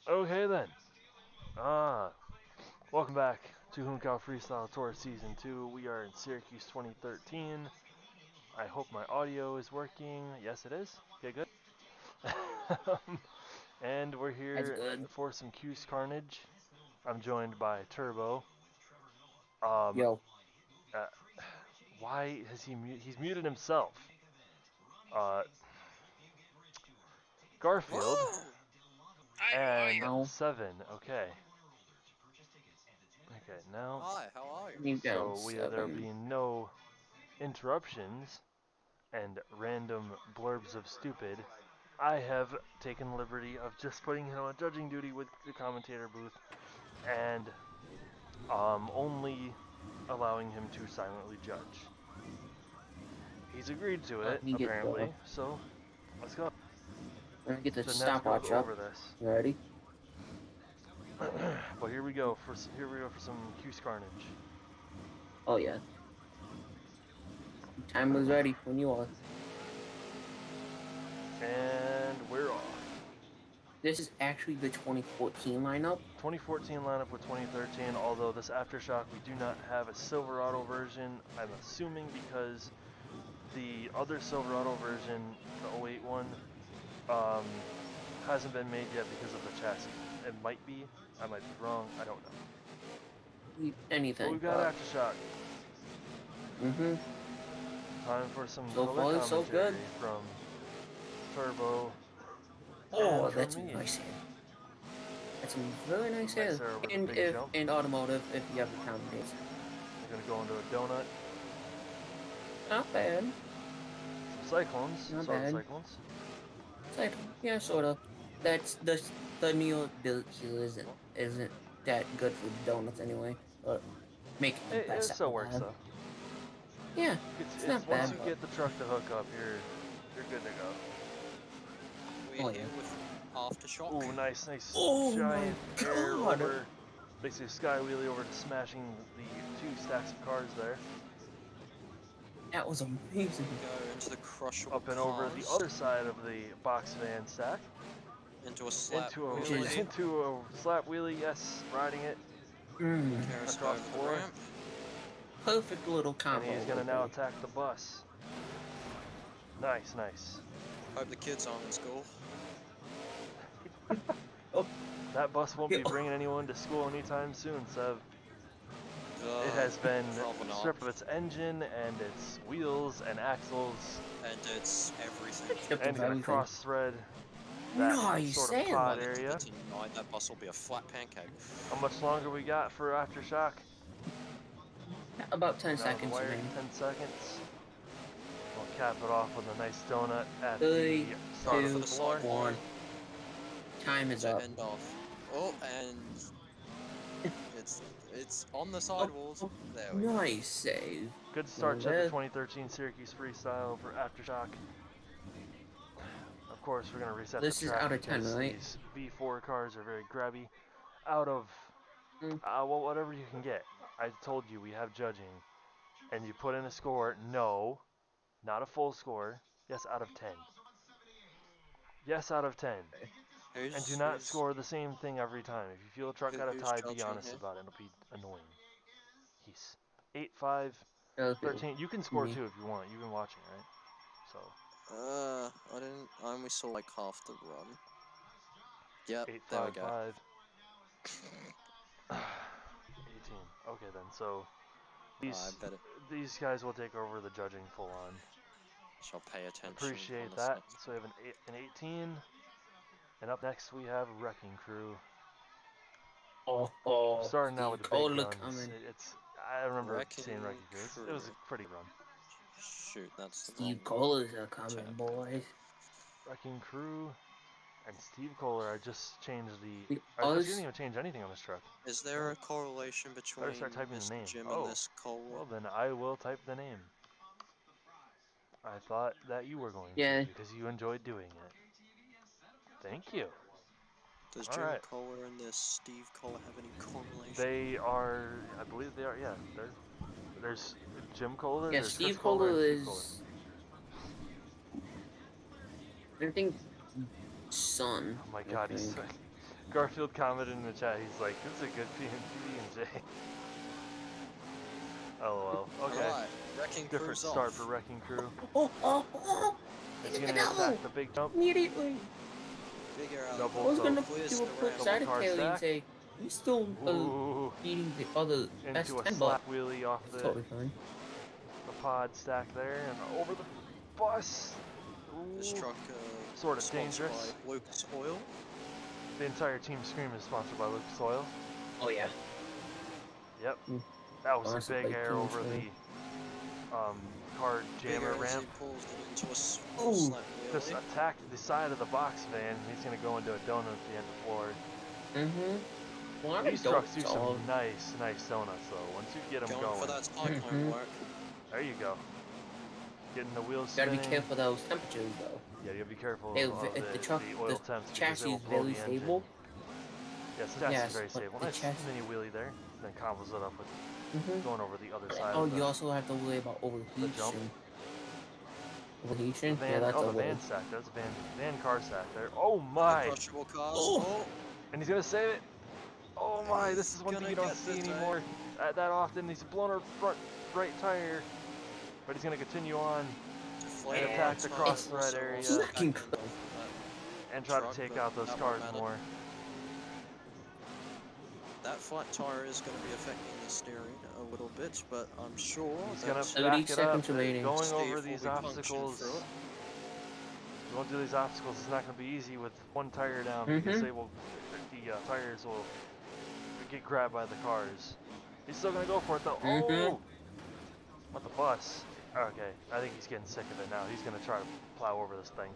Okay then. Ah, welcome back to Hooncow Freestyle Tour Season 2. We are in Syracuse 2013. I hope my audio is working. Yes, it is. Okay, good. And we're That's here good. for some Cuse Carnage. I'm joined by Turbo. Um, Yo, uh, why has he's muted himself? Uh, Garfield Whoa! and how Seven. Okay. Okay, now. Hi, how are you? you go, So there'll seven? be no interruptions and random blurbs of stupid. I have taken the liberty of just putting him on judging duty with the commentator booth and only allowing him to silently judge. He's agreed to it, He get apparently, so let's go. Let me get the So Ned's gonna stopwatch go up. over this. You ready? But here we go for some Cuse Carnage. Oh yeah. Time was ready when you are. And we're off. This is actually the 2014 lineup. 2014 lineup with 2013, although this Aftershock we do not have a Silverado version, I'm assuming because the other Silverado version, the '08 one, um, hasn't been made yet because of the chassis. It might be, I might be wrong, I don't know. But Anything, we've got but Aftershock. Time for some so color far so commentary good. from Turbo Oh, and from that's a me. nice hair. That's a very nice Nice hair. there over the And big jump. automotive if you have the combination. We're gonna go into a donut. Not bad. Some cyclones. Not Saw the bad. cyclones. Like, yeah, sorta. That's the Neo build here isn't that good for donuts anyway. But make it the It best still out of works that. though. Yeah, it's It's not once bad, you but get the truck to hook up, you're good to go. We're oh here yeah. with Aftershock. Ooh, nice Oh my giant air god! over, basically sky wheelie over to smashing the two stacks of cars there. That was amazing. Go into the crushable Up and over the cars. other side of the box van stack. Into a slap Which is wheelie. Into a slap wheelie, yes, riding it Carries it across over the the floor. ramp. perfect little And combo. he's gonna right now there. attack the bus. Nice, nice. Hope the kids aren't in school. Oh, That bus won't yeah. be bringing anyone to school anytime soon, Sev. It Uh, has been probably not. stripped of its engine and its wheels and axles, And it's everything. Stripped and of gonna everything. cross thread that Nice sort of sail. pod By the end area. of tonight, that bus will be a flat pancake. How much longer we got for Aftershock? About 10 Now the seconds wire, remaining. 10 seconds. We'll cap it off with a nice donut at 3, the start of For the 2, the floor. side 1. Time is to up. end off. Oh, and it's on the Oh, sidewalls. oh, There we go. nice save. Good Well, start to the there. 2013 Syracuse Freestyle for Aftershock. Of course, we're going to reset the This is track out of 10, because right? these V4 cars are very grabby. Out of, Mm. well, whatever you can get. I told you we have judging. And you put in a score. No, not a full score. Yes, out of 10. Yes, out of 10. And do not Who's score the same thing every time. If you feel a truck got a who's tie, be judging honest here? about it. It'll be annoying. He's 8, 5, Okay. 13. You can score Me. too if you want. You've been watching, right? So, I didn't. I only saw like half the run. Yep, 8, there we 5, go. 5. 18. Okay then. So I bet it. these guys will take over the judging full on. Shall pay attention on Appreciate this that. next. So we have an 18, and up next we have Wrecking Crew. Oh, Starting out with Steve the big Kohler guns. coming. I remember Wrecking seeing Wrecking Crew. It was Crew. a pretty run. Shoot, that's the wrong Steve Kohler's are coming, tab. boys. Wrecking Crew and Steve Kohler. I just changed the. The I didn't us. even change anything on this truck. Is there a correlation Better between start typing the Mr. name. Jim and Oh, this Kohler? well then I will type the name. I thought that you were going Yeah. to because you enjoyed doing it. Thank you. Does All Jim right. Kohler and this Steve Kohler have any correlation? They are. I believe they are. Yeah. There's Jim Kohler. Yeah, There's Chris Steve Kohler and Kohler Steve Kohler. is. I think son. Oh my I God, think. Garfield commented in the chat. He's like, "This is a good PB&J." LOL. Okay. Alright, Wrecking Different Crew's start off. for Wrecking Crew. Oh! He's Get the gonna double attack the big jump. immediately. Figure out Double I was so gonna clears do a the quick ramp. side Double car Kaylee and stack. say, you still Ooh. beating the other Into a S10, slap but wheelie off it's the totally fine. pod stack there and over the bus. This Ooh. truck Sort of sponsored dangerous. by Lucas Oil. The entire Team Scream is sponsored by Lucas Oil. Oh yeah. Yep. Mm. That was a Sponsored big by air Team over Scream. the car jammer Bigger as he ramp. pulls it into a Ooh. slap Just wheelie. attacked the side of the box van. He's gonna go into a donut at the end of the floor. Mm-hmm. Well, These trucks do some nice donuts though. Once you get them Going for that Cyclone work. there you go. Getting the wheels Gotta spinning. be careful of those temperatures though. Yeah, you gotta be careful They, of the oil temps because chassis it will is blow very the engine. stable. Yes, the chassis Yes, is very but stable. the Nice chassis- mini wheelie there. Then combos it up with going over the other side Oh, of the, you also have to worry about overheating. Overheating? van. Yeah, that's Oh, a the worry. van stack. There's a van car stack there. Oh my! Crushable cars. Oh. And he's gonna save it. Oh my! This He's is one thing gonna you don't get see this, anymore that often. He's blown her front right tire, but he's gonna continue on Deflated and attack the tires cross thread also area offset Fucking that close. and try truck, to take but out those that cars won't matter. more. That flat tire is going to be affecting the steering a little bit, but I'm sure He's that gonna 30 back it up. seconds remaining. Going Steve over will these be punching obstacles. through it. Going through these obstacles is not going to be easy with one tire down because the tires will get grabbed by the cars. He's still going to go for it though. Oh! What the bus? Okay, I think he's getting sick of it now. He's going to try to plow over this thing.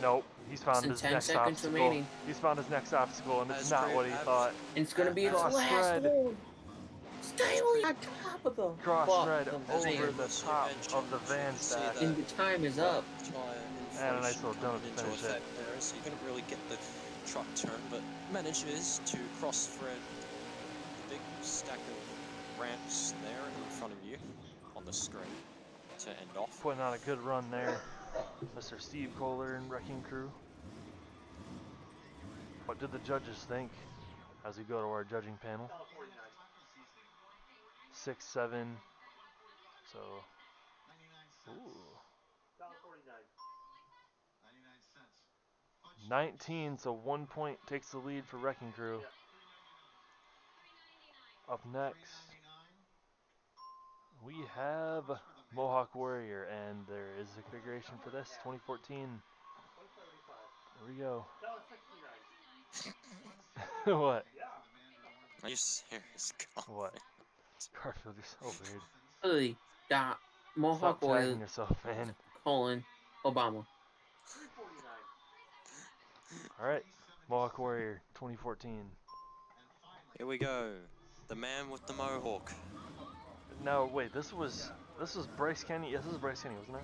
Nope, he's found his 10 next seconds obstacle. remaining. He's found his next obstacle, and it's As not great what he as- thought. It's gonna be its Cross last thread. one. Stay on top of the Cross thread the over van. the top of the van stack. And the time is up. And a nice little donut to into finish it. effect there, so you couldn't really get the truck turn, but manages to cross thread the big stack of ramps there in front of you on the screen to end off. Putting on a good run there, Mr. Steve Kohler and Wrecking Crew. What did the judges think as we go to our judging panel? 6, 7. So, ooh. 19, so 1 point takes the lead for Wrecking Crew. Up next, we have Mohawk Warrior, and there is a configuration for this, 2014. There we go. What? Are you serious? God. What? Garfield, you're so weird. Really, that Mohawk Stop tagging Warrior, yourself, man. Obama. Alright, Mohawk Warrior 2014. Here we go. The man with the mohawk. Now, wait, this was Bryce Kenny? Yes, this is Bryce Kenny, wasn't it?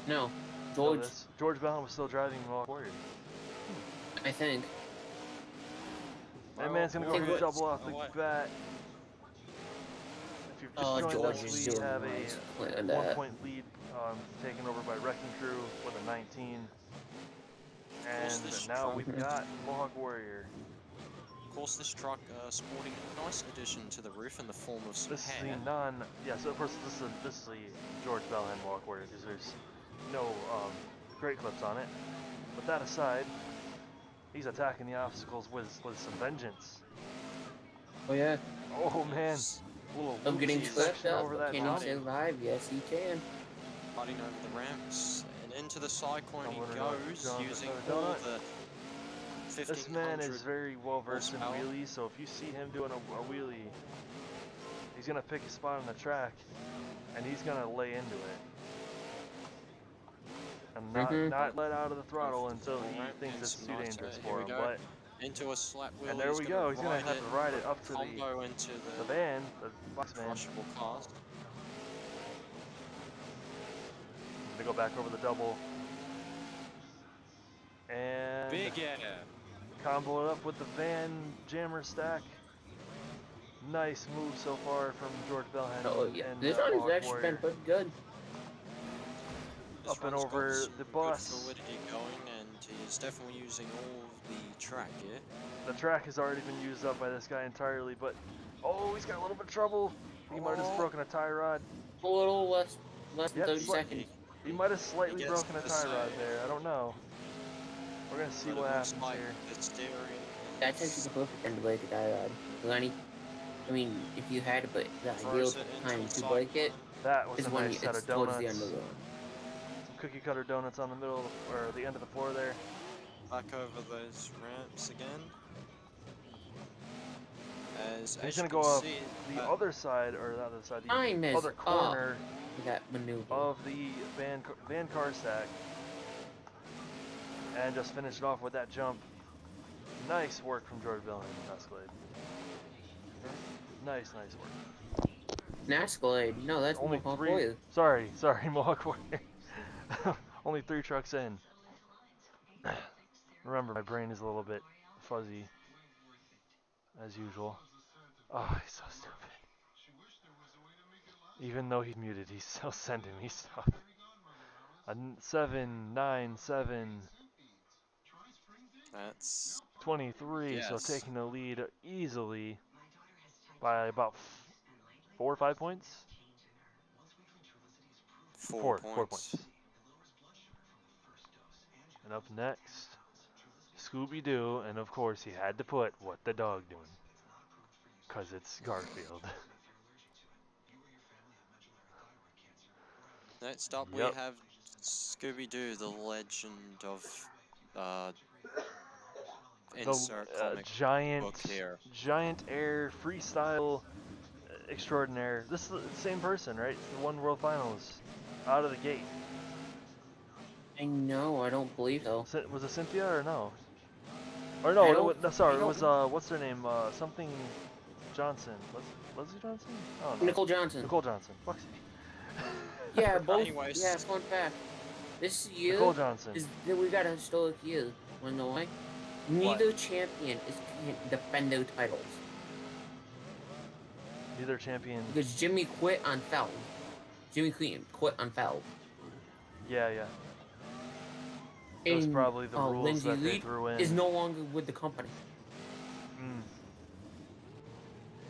No, No, George, George Bellhead was still driving Mohawk Warrior. I think. That man's gonna go Think for what- double off the Oh, what? bat. If you've just Oh, joined George us, is we doing have right. a And, 1 point lead taken over by Wrecking Crew with a 19. And this now truck- we've got Mohawk Warrior. Of course, this truck sporting a nice addition to the roof in the form of some This is hair. the yeah, so of course this is the George Bellhead Mohawk Warrior because there's no great clips on it. But that aside, he's attacking the obstacles with some vengeance. Oh yeah. Oh man, little I'm getting whoopsie tripped section up. over that Can top. he survive? Yes, he can. Cutting over the ramps and into the Cyclone he Going goes, around using the all donut. the This man 1500 is very well versed in horsepower. wheelies, so if you see him doing a wheelie, he's gonna pick a spot on the track, and he's gonna lay into it, and not let out of the throttle until he Alright, thinks and it's some too nice, dangerous here for we him. go. But into a slap wheel. and there we go. He's gonna have to ride it up to the combo into the van, the box van. crushable cars. To go back over the double and Big air. combo it up with the van jammer stack. Nice move so far from George Bellhead. Oh yeah. and, This one has Mohawk actually Warrior. been pretty good. This Up and run's got over some the good bus. fluidity going, and he's definitely using all of the track here. The track has already been used up by this guy entirely, but oh, he's got a little bit of trouble. He might have just Oh. broken a tie rod. A little less than Yep, 30 seconds. He might have slightly gets broken a the tie rod save. there. I don't know. We're gonna see But what it looks happens like here. the steering That's actually the perfect time to break a tie rod. Lenny, I mean, if you had it, but the ideal throws it into time a to break it That was is a when nice set it's of towards the donuts. end of the run. Some cookie cutter donuts on the middle or the end of the floor there. back over those ramps again. As He's you gonna can go off see, the other side, or not the other side, the Time is other up corner for that maneuver. of the van car stack, and just finish it off with that jump. Nice work from George Bellhead and Escalade. Nice work. Nascalade, no, that's Only Mohawk three. Warrior. Sorry, Mohawk Warrior. Only 3 trucks in. Remember, my brain is a little bit fuzzy, as usual. Oh, he's so stupid. Even though he's muted, he's still sending me stuff. 7, 9, 7, that's 23. So yes. taking the lead easily by about 4 or 5 points. 4 4 points. points. And up next, Scooby-Doo, and of course he had to put What the Dog Doing, because it's Garfield. Next up, we Yep. have Scooby-Doo, the legend of insert comic book here. giant air freestyle extraordinaire. This is the same person, right? It's the one world finals out of the gate. I know, I don't believe so. Was it Cynthia or no? Or no, sorry, it was what's her name? Something Johnson. Leslie Johnson? Oh no. Nicole Johnson. Nicole Johnson. Fuck's sake. Yeah, both. Anyways. Yeah, fun fact. This year Nicole Johnson. we got a historic year. Wanna know why? Neither champion can defend their titles. Neither champion. Because Jimmy quit on foul. Jimmy Clean quit on foul. Yeah. It was And probably the rules Lindsay that they Reed threw in. is no longer with the company.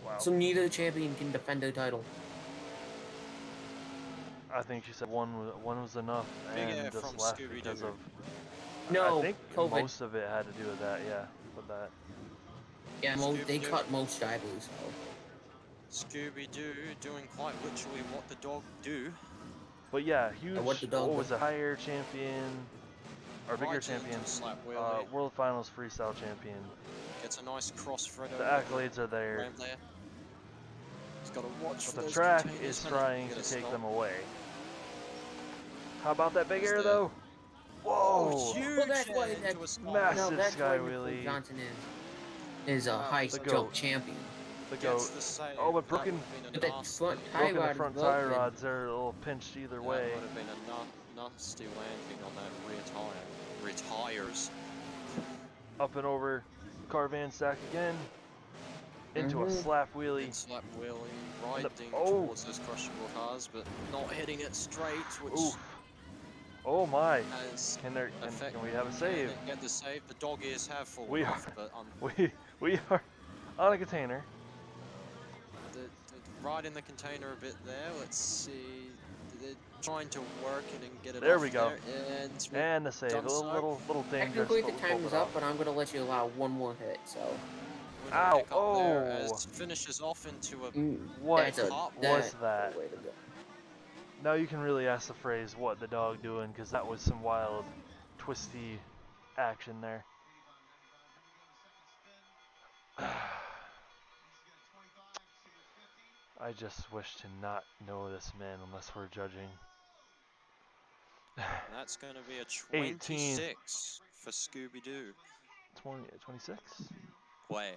Wow. So neither champion can defend their title. I think she said one was enough, Big air and just from left Scooby-Doo. because of. No, I think COVID. most of it had to do with that. Yeah, with that. Yeah, they Scooby-Doo. cut most drivers. So. Scooby-Doo doing quite literally what the dog do. But yeah, huge. What the dog was a higher champion, or bigger Right champion? into slap wheelie. World Finals freestyle champion. Gets a nice cross thread The over accolades are there, ramp there. He's got to watch for but the those track containers is when they trying get to a take stop. them away. How about that big Is air there- though? Whoa! Huge Well, that's why air that- into a spot. Massive No, that's sky why Nicole wheelie. Johnson is a high the jump goat. champion. The Gets goat. the save. Oh, but That broken- would've been a But that nasty- front tie Broken rod the is front tie broken. rods. They're a little pinched either That way. would have been a nasty landing on that rear tire. Retires. Up and over, car van stack again. Into a Mhm. slap wheelie. And slap wheelie riding oh. towards those crushable cars, but not hitting it straight, which Oof. Oh my! has Can we have a Can save? it get the save? The dog ears have fallen We off, are- but We are on a container. the right in the container a bit there. Let's see. They're trying to work it and get it There off we go. there, and we've And the save. A done so. little dangerous, Technically, but the we time pulled is it up, off. but I'm gonna let you allow one more hit. So. With a Ow, pick up there oh. as finishes off into a What That's a, top was that? way to go. Now you can really ask the phrase, what the dog doing, because that was some wild, twisty action there. I just wish to not know this man unless we're judging. That's going to be a 18. 26 for Scooby-Doo. 26? Wait,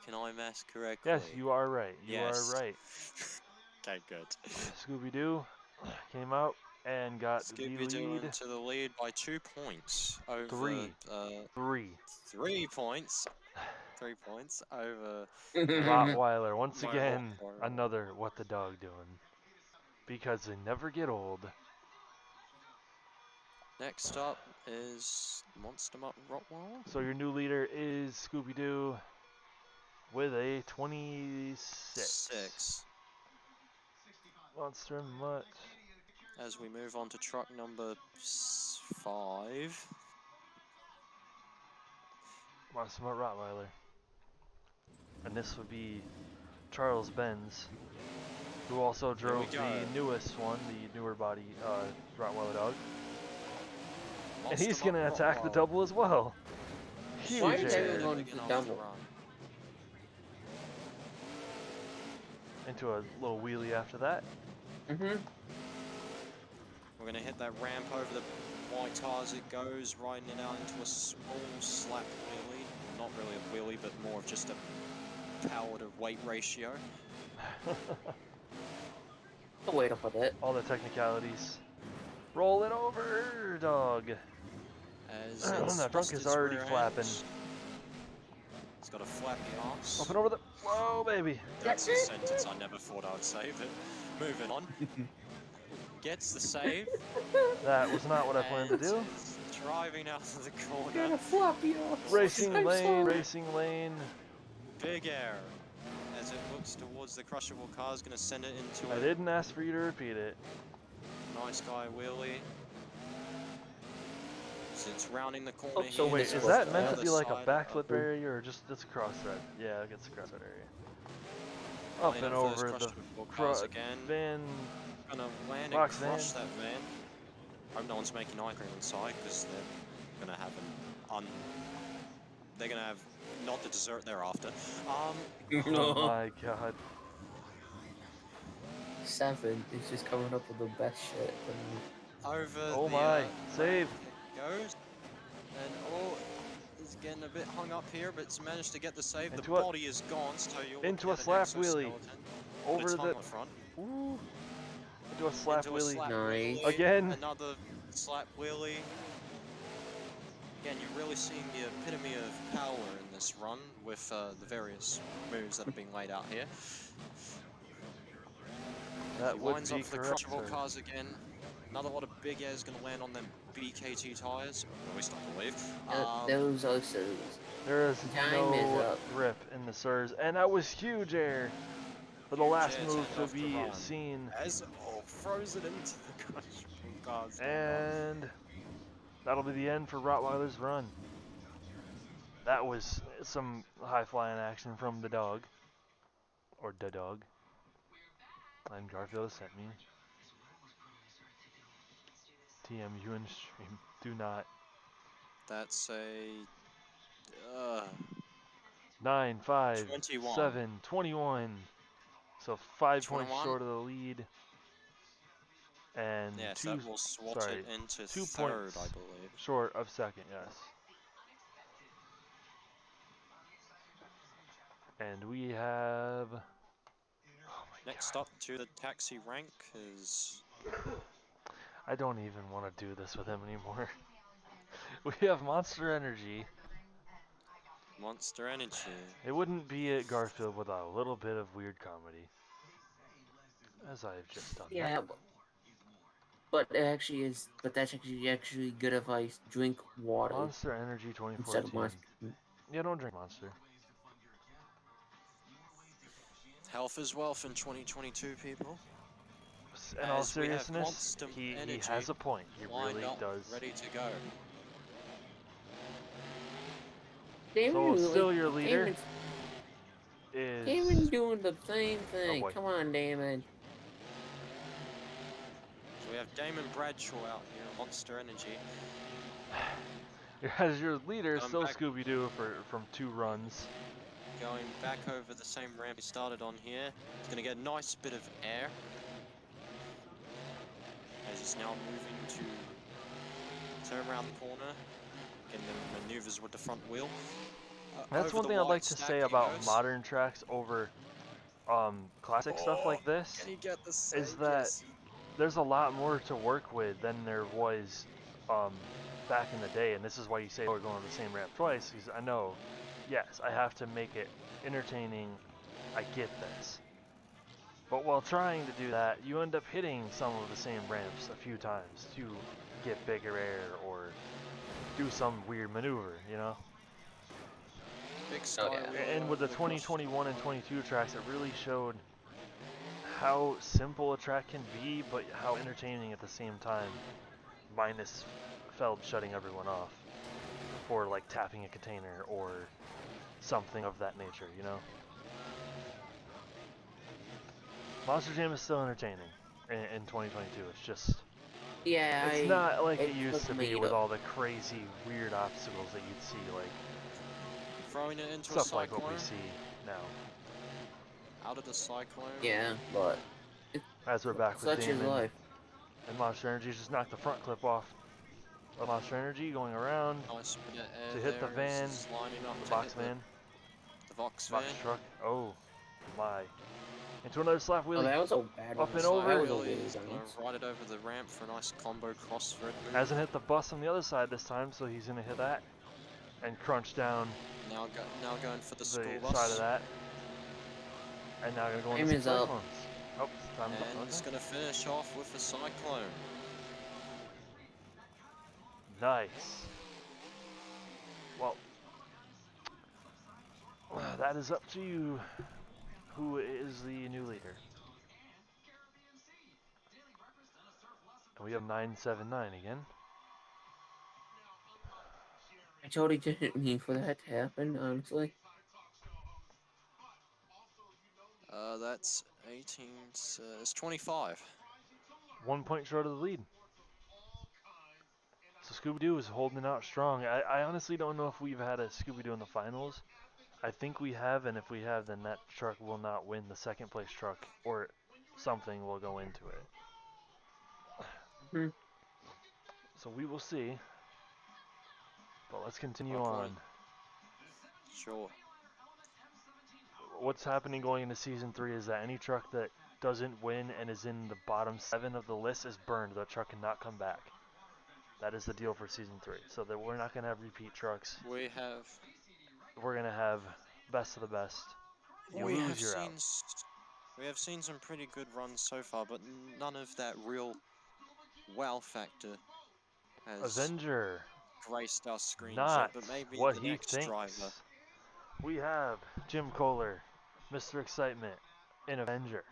can I math correctly? Yes, you are right. You Yes. are right. Okay, good. Scooby-Doo came out and got the Scooby-Doo lead. into the lead by 2 points over... 3. 3 points. 3 points over... Rottweiler, once Mohawk again, Warrior. another what the dog doing. Because they never get old. Next up is Monster Mutt Rottweiler. So your new leader is Scooby-Doo with a 26. 6. Monster Mutt. As we move on to truck number 5. Monster Mutt Rottweiler. And this would be Charles Benz, who also Here we drove go. the newest one, the newer body Rottweiler dog. And Monster he's Mutt going to attack the Rottweiler. double as well. Huge Why is air. everyone going Begin to off double? the run. Into a little wheelie after that. Mm-hmm. We're going to hit that ramp over the white tires. It goes, riding it out into a small slap wheelie. Not really a wheelie, but more of just a power to weight ratio. The way to put it. All the technicalities. Roll it over, dog. As it's That trunk lost is its already rear flapping. end. It's got a flappy ass. Up and over the. Whoa, baby. That's a sentence I never thought I would say, but moving on. Gets the save. That was not what I planned to and do. is driving out of the Got corner. a floppy off. Racing I'm lane, sorry. racing lane. Big air. As it looks towards the crushable car, is going to send it into I a didn't ask for you to repeat it. nice guy wheelie. So it's rounding the corner Oh, here. so Wait, this is is that the meant to other be like a side backflip of- area or just it's a cross thread? Yeah, it's a cross thread area. Up Line and up those over the crushable cars again. van. Gonna land and Box crush van. that van. Hope no one's making eye cream inside because they're gonna have they're gonna have not the dessert they're after. Oh No. my god. 7 is just coming up with the best shit. Over Oh the my. Save. it goes. And is getting a bit hung up here, but it's managed to get the save. Into The a- body is gone, so you're into looking a at an slap wheelie. exoskeleton with Over its the. tongue on front. Ooh. Into a slap Into a wheelie. slap Nice. wheelie. Again. Another slap wheelie. Again, you're really seeing the epitome of power in this run with the various moves that are being laid out here. That He would lines be up for the correct, crushable sir. cars again. Another lot of big air is going to land on them BKT tires, at least I believe. Those also. There is Time is no up. grip in the SIRS, and that was huge air for the Huge last air move turned to off the be run. seen. As throws it into the crushable cars. And that'll be the end for Rottweiler's run. That was some high flying action from the dog. Or the dog. And Garfield has sent me. TMU in stream. Do not. That's a 9, 5, 21. 7, 21. So 5 points 21. short of the lead. And Yes, two, that will swat sorry, it into 2 third, points I believe. short of second, yes. And we have. Oh my Next god. up to the taxi rank is I don't even want to do this with him anymore. We have Monster Energy. Monster Energy. It wouldn't be at Garfield without a little bit of weird comedy. As I've just done. Yeah, but it actually is. But that's actually good advice. Drink water Monster Energy instead of 2014. Monster. Yeah, don't drink Monster. Health is wealth in 2022, people. In all As we have seriousness, Monster he Energy has a point. He lined really up, does. ready to go. So still your leader is. Damon doing the same Oh thing. boy. Come on, Damon. So we have Damon Bradshaw out here, Monster Energy. As your leader, Going still back- Scooby-Doo from 2 runs. Going back over the same ramp he started on here. He's going to get a nice bit of air. As he's now moving to turn around the corner. Getting the maneuvers with the front wheel. That's Over one the thing I'd wide like to stack say he about goes. modern tracks over classic stuff like this. Can he get the Is save? that Yes. there's a lot more to work with than there was back in the day, and this is why you say we're going on the same ramp twice, because I know, yes, I have to make it entertaining, I get this. But while trying to do that, you end up hitting some of the same ramps a few times to get bigger air or do some weird maneuver, you know? Big sky yeah. wheel And with the over cross- 2021 and 22 tracks, it really showed how simple a track can be, but how entertaining at the same time, minus Feld shutting everyone off for like tapping a container or something of that nature, you know? Monster Jam is still entertaining in 2022. It's just, Yeah, it's not like it it used was to be made with up. all the crazy, weird obstacles that you'd see, like throwing it into a stuff like cyclone. what we see now. Out of the cyclone. Yeah, but As we're back with such is Damon, life. and Monster Energy just knocked the front clip off of Monster Energy going around Nice bit of air to hit the there as van, he's lining up the to box hit van, the Vox van. box truck. Oh my. Into another slap Oh, wheelie. that was a bad Up one. and Side over. That was a wheelie, really he's bad gonna one. ride it over the ramp for a nice combo crossfit move. Hasn't hit the bus on the other side this time, so he's gonna hit that and crunch down Now going for the the school side bus. of that. And now gonna go Time into some is up. cyclones. Oh, time's up. And he's Okay. gonna finish off with the cyclone. Nice. Well, that is up to you. Who is the new leader? And we have 979 again. I totally didn't mean for that to happen, honestly. That's 18. It's 25. 1 point short of the lead. So Scooby-Doo is holding out strong. I honestly don't know if we've had a Scooby-Doo in the finals. I think we have, and if we have, then that truck will not win. The second place truck or something will go into it. Hmm. So we will see. But let's continue 1 on. point. Sure. What's happening going into season 3 is that any truck that doesn't win and is in the bottom 7 of the list is burned. The truck cannot come back. That is the deal for season 3. So that we're not going to have repeat trucks. We have We're going to have best of the best. You we lose, have you're seen out. we have seen some pretty good runs so far, but none of that real wow factor has Avenger, graced our screens not yet. But maybe what the he next thinks. driver. We have Jim Kohler, Mr. Excitement, in Avenger.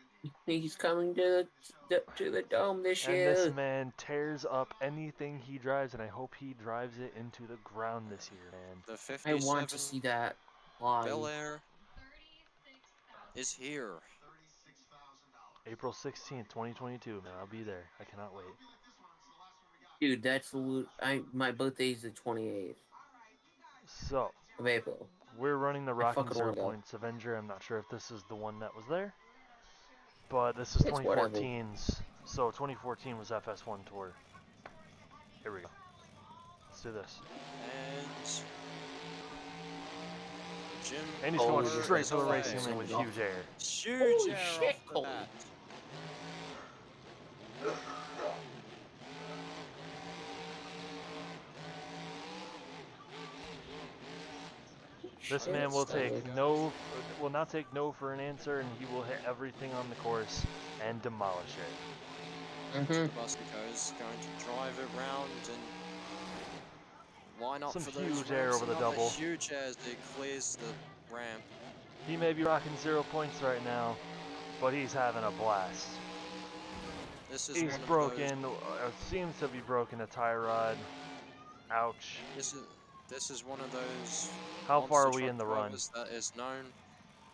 He's coming to the dome this And year. this man tears up anything he drives, and I hope he drives it into the ground this year, man. The I 57 want to see that live. Bel-Air is here. April 16th, 2022, man. I'll be there. I cannot wait. Dude, that's my birthday's the 28th So, of April. we're running the I Rockin' fucking 0 wanna go. Points Avenger. I'm not sure if this is the one that was there. But this is It's whatever. 2014's. So 2014 was FS1 Tour. Here we go. Let's do this. And Jim And he's Oh, going you're straight just for the away. racing lane with Send it huge air. huge Holy air shit, off the Cole. bat. This Shit, man will Styler. will not take no for an answer, and he will hit everything on the course and demolish it. Mm-hmm. The Bustico is going to drive it round and line up Some for those huge air ramps. over the Another double. huge air as he clears the ramp. He may be rocking 0 points right now, but he's having a blast. This is He's one of broken, seems to be broken a tie rod. Ouch. this is one of those How monster far are we truck in the run? drivers that is known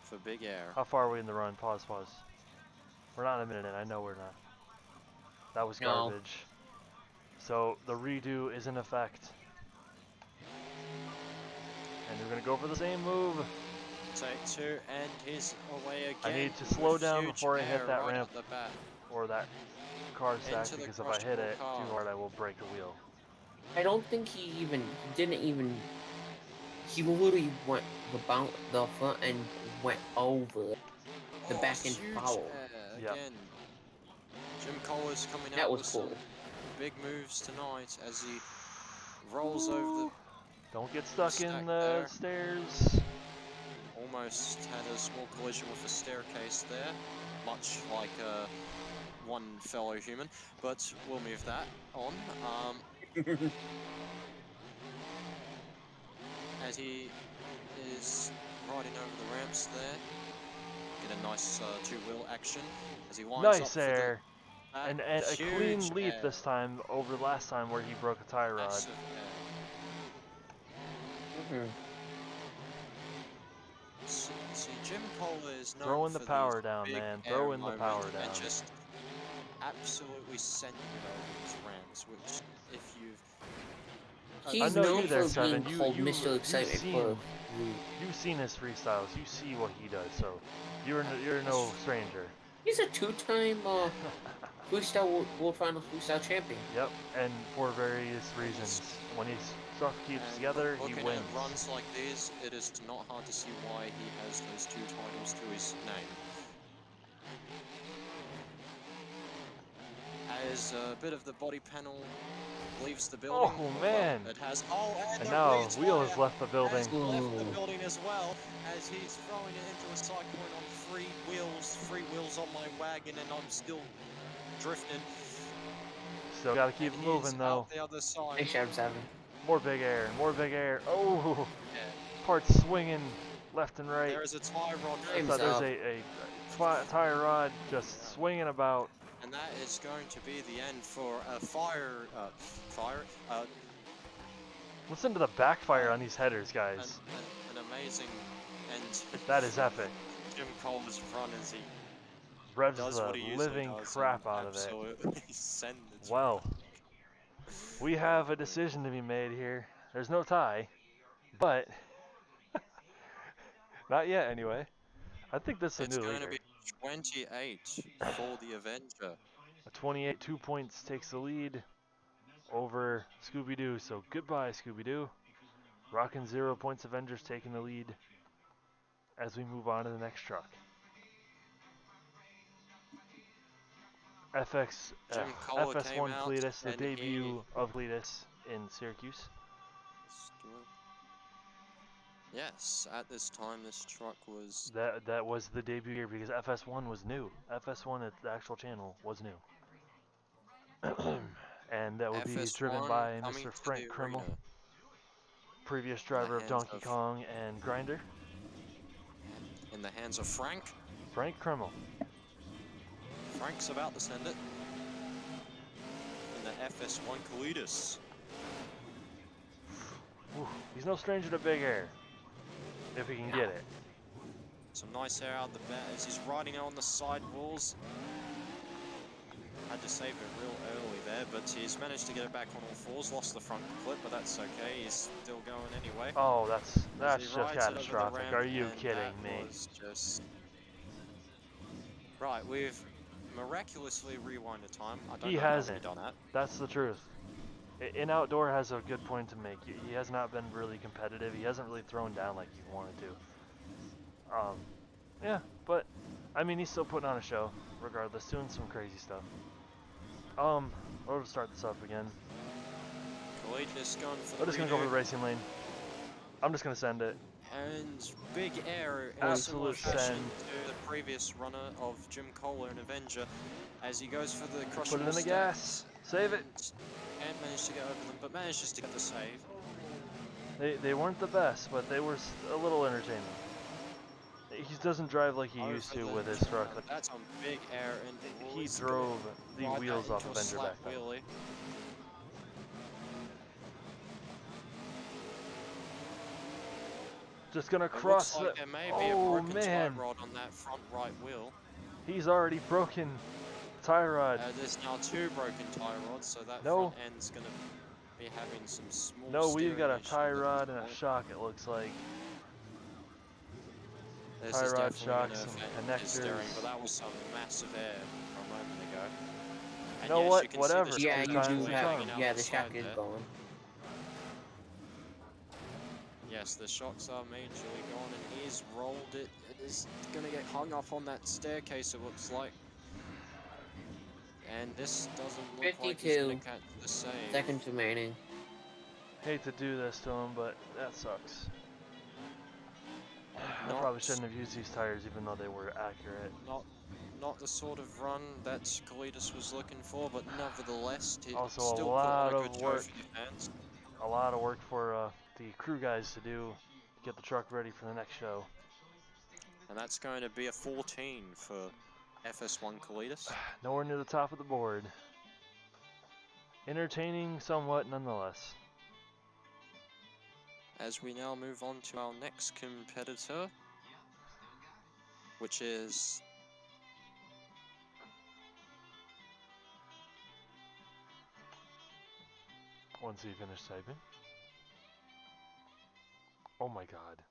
for big air. How far are we in the run? Pause. We're not a minute in. I know we're not. That was No. garbage. So the redo is in effect. And we're going to go for the same move. Take 2, and he's away again. I need to slow with down huge before I hit air that right ramp. at the bat. Or that car stack, Into the because if I hit crushable it car. too hard, I will break the wheel. I don't think he literally went the front and went over the back end huge foul. air Yep. again. Jim Kohler's coming That out was with cool. some big moves tonight as he rolls over Don't get stuck Stack in the there. stairs. almost had a small collision with a staircase there, much like one fellow human, but we'll move that on. As he is riding over the ramps there, get a nice two-wheel action as he winds up Nice for air. the And a clean huge leap air. this time over last time where he broke a tie rod. Massive air. See, Jim Kohler is known Throwing for the power these down, big man. air Throwing the power moments down. and just absolutely sending it over these ramps, which if you've He's I know known you there, for being Seven. called Mr. Excitement for You've seen his freestyles. You see what he does, so you're no stranger. He's a two-time freestyle world finals freestyle champion. Yep, and for various reasons. When he stuff keeps together, he looking wins. at runs like these, it is not hard to see why he has those two titles to his name. As a bit of the body panel leaves the building. Oh man! It has. And now Wheel has left the building. Has left the building as well, as he's throwing it into a Cyclone on three wheels on my wagon, and I'm still drifting. Still gotta keep moving though. Out the other side. Hey, Shadow 7. More big air, more big air. Oh! Yeah. Parts swinging left and right. There is a tie rod. There's a tie rod just swinging about. And that is going to be the end for a fire. Listen to the backfire on these headers, guys. An amazing end. That is epic. Jim Cole's run as he Revs does the what he usually living does crap and out of it. absolutely send it. Well, we have a decision to be made here. There's no tie, but not yet anyway. I think this is a new leader. It's going to be 28 for the Avenger. A 28, 2 points takes the lead over Scooby-Doo. So goodbye, Scooby-Doo. Rockin' 0 points Avengers taking the lead as we move on to the next truck. FS1 Cletus, the debut of Cletus in Syracuse. Yes, at this time this truck was... That was the debut year because FS1 was new. FS1 at the actual channel was new. And that would be driven by Mr. Frank Krimmel, previous driver of Donkey Kong and Grinder. In the hands of Frank. Frank Krimmel. Frank's about to send it. In the FS1 Cletus. He's no stranger to big air, if he can get it. Some nice air out the bat as he's riding on the side walls. Had to save it real early there, but he's managed to get it back on all fours. Lost the front clip, but that's okay. He's still going anyway. Oh, that's just catastrophic. Are you kidding me? Right, we've miraculously rewinded time. I don't he know hasn't. How we've done that. That's the truth. In outdoor has a good point to make. He has not been really competitive. He hasn't really thrown down like he wanted to. Yeah, but I mean he's still putting on a show, regardless, doing some crazy stuff. We'll start this up again. Collegius going for We're just gonna go for the racing lane. I'm just gonna send it. And big air in Absolute send send. to the previous runner of Jim Kohler and Avenger as he goes for the crushable Put it in the gas. Save it. And managed to get over them, but manages to get the save. They weren't the best, but they were a little entertaining. He doesn't drive like he used to with his truck. That's on big air, and he drove the wheels off Avenger back then. Just gonna cross like the. There may be a broken tie rod on that front right wheel. He's already broken tie rod. There's now 2 broken tie rods, so that front end's gonna be having some small. No, we've got a tie rod and a shock. It looks like. This tie is rod, shocks, some connectors. Steering, but that was some massive air a moment ago. And you know yes, what? you can Whatever. See the yeah, you do have. out Yeah, the the shock is there. going. Yes, the shocks are majorly gone, and he's rolled it. It is going to get hung up on that staircase, it looks like. And this doesn't look like he's going to catch the save. Seconds remaining. Hate to do this to him, but that sucks. I Not, probably shouldn't have used these tires even though they were accurate. not the sort of run that Kalidas was looking for, but nevertheless, he Also, a still put on lot a of good show work. for the fans. A lot of work for the crew guys to do to get the truck ready for the next show. And that's going to be a 14 for FS1 Kalidas. Nowhere near the top of the board. Entertaining somewhat nonetheless. As we now move on to our next competitor, which is Once he finished typing. Oh my god.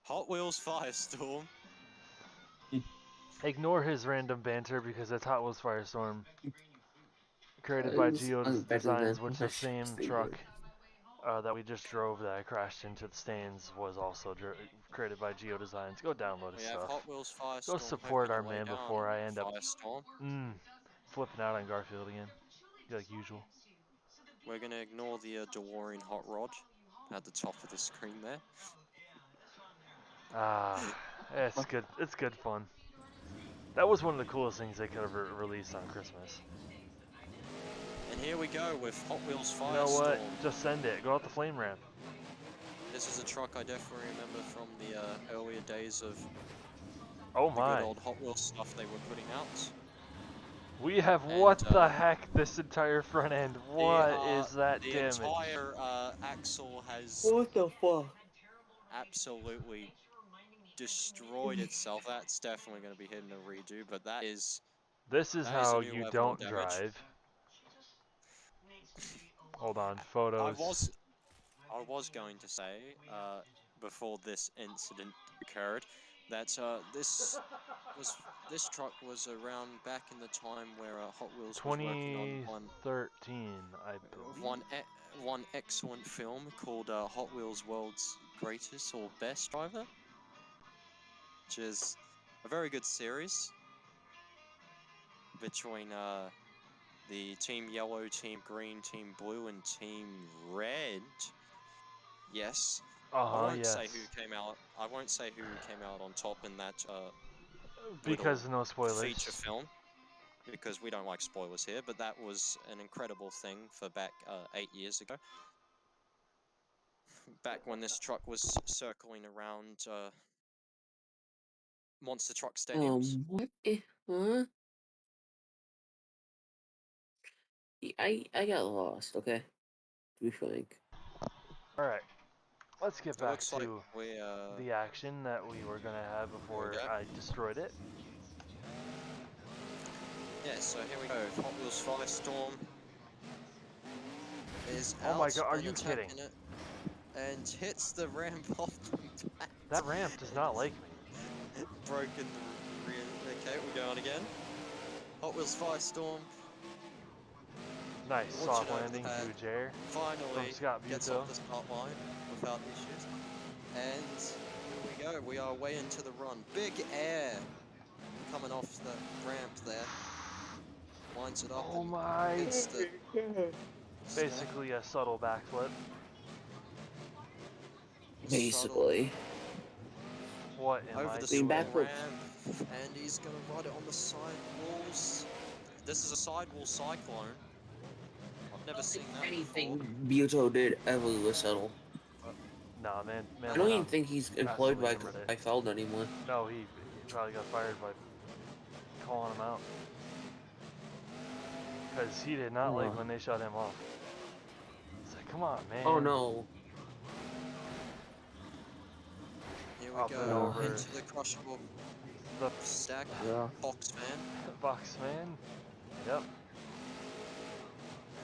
Hot Wheels Firestorm. Ignore his random banter because it's Hot Wheels Firestorm. Created It by was Geo's better Designs, than which I the same should truck think. that we just drove that I crashed into the stains was also created by Geo Designs. Go download his We have stuff. Hot Wheels Firestorm. Go support hoping our to lay man down before I end up Firestorm. flipping out on Garfield again, like usual. We're going to ignore the DeLorean Hot Rod at the top of the screen there. It's good. It's good fun. That was one of the coolest things they could have released on Christmas. And here we go with Hot Wheels Firestorm. You know what? Just send it. Go out the flame ramp. This is a truck I definitely remember from the earlier days of Oh the my. good old Hot Wheels stuff they were putting out. We have what the heck? This entire front end. What is that damage? The entire axle has What the fuck? absolutely destroyed itself. That's definitely going to be hitting a redo, but that is This is a how new you level don't of damage. drive. Hold on, photos. I was going to say before this incident occurred that this truck was around back in the time where Hot Wheels was working on 2013, I believe. one excellent film called Hot Wheels World's Greatest or Best Driver, which is a very good series between the Team Yellow, Team Green, Team Blue, and Team Red. Yes. I won't Yes. say who came out. I won't say who came out on top in that because no spoilers. feature film, because we don't like spoilers here. But that was an incredible thing for back 8 years ago. Back when this truck was circling around monster truck stadiums. What? Huh? I got lost. Okay, to be frank. All right. Let's get It back looks like to we the action that we were gonna have before I destroyed it. Yeah, so here we go. Hot Wheels Firestorm is Oh out my god, are and you kidding? attacking it, and hits the ramp off the back. That ramp does not like me. Broken the rear. Okay, we're going again. Hot Wheels Firestorm. Nice soft landing, huge air. Finally From Scott gets Buto. off the start line without issues. And here we go. We are way into the run. Big air coming off the ramp there. Lines it up. Oh and my! hits the Basically a subtle backflip. Basically. What am over I the doing? small backflips. ramp, and he's gonna ride it on the side walls. This is a sidewall cyclone. I've never seen that Anything before. Buto did ever was subtle. Nah, man. I don't even think he's employed by Feld anymore. No, he probably got fired by calling him out. Because he did not like when they shut him off. It's like, come on, man. Oh no. Here Up we and go over. into the crushable The stack. Yeah. Box man. box man. Yep.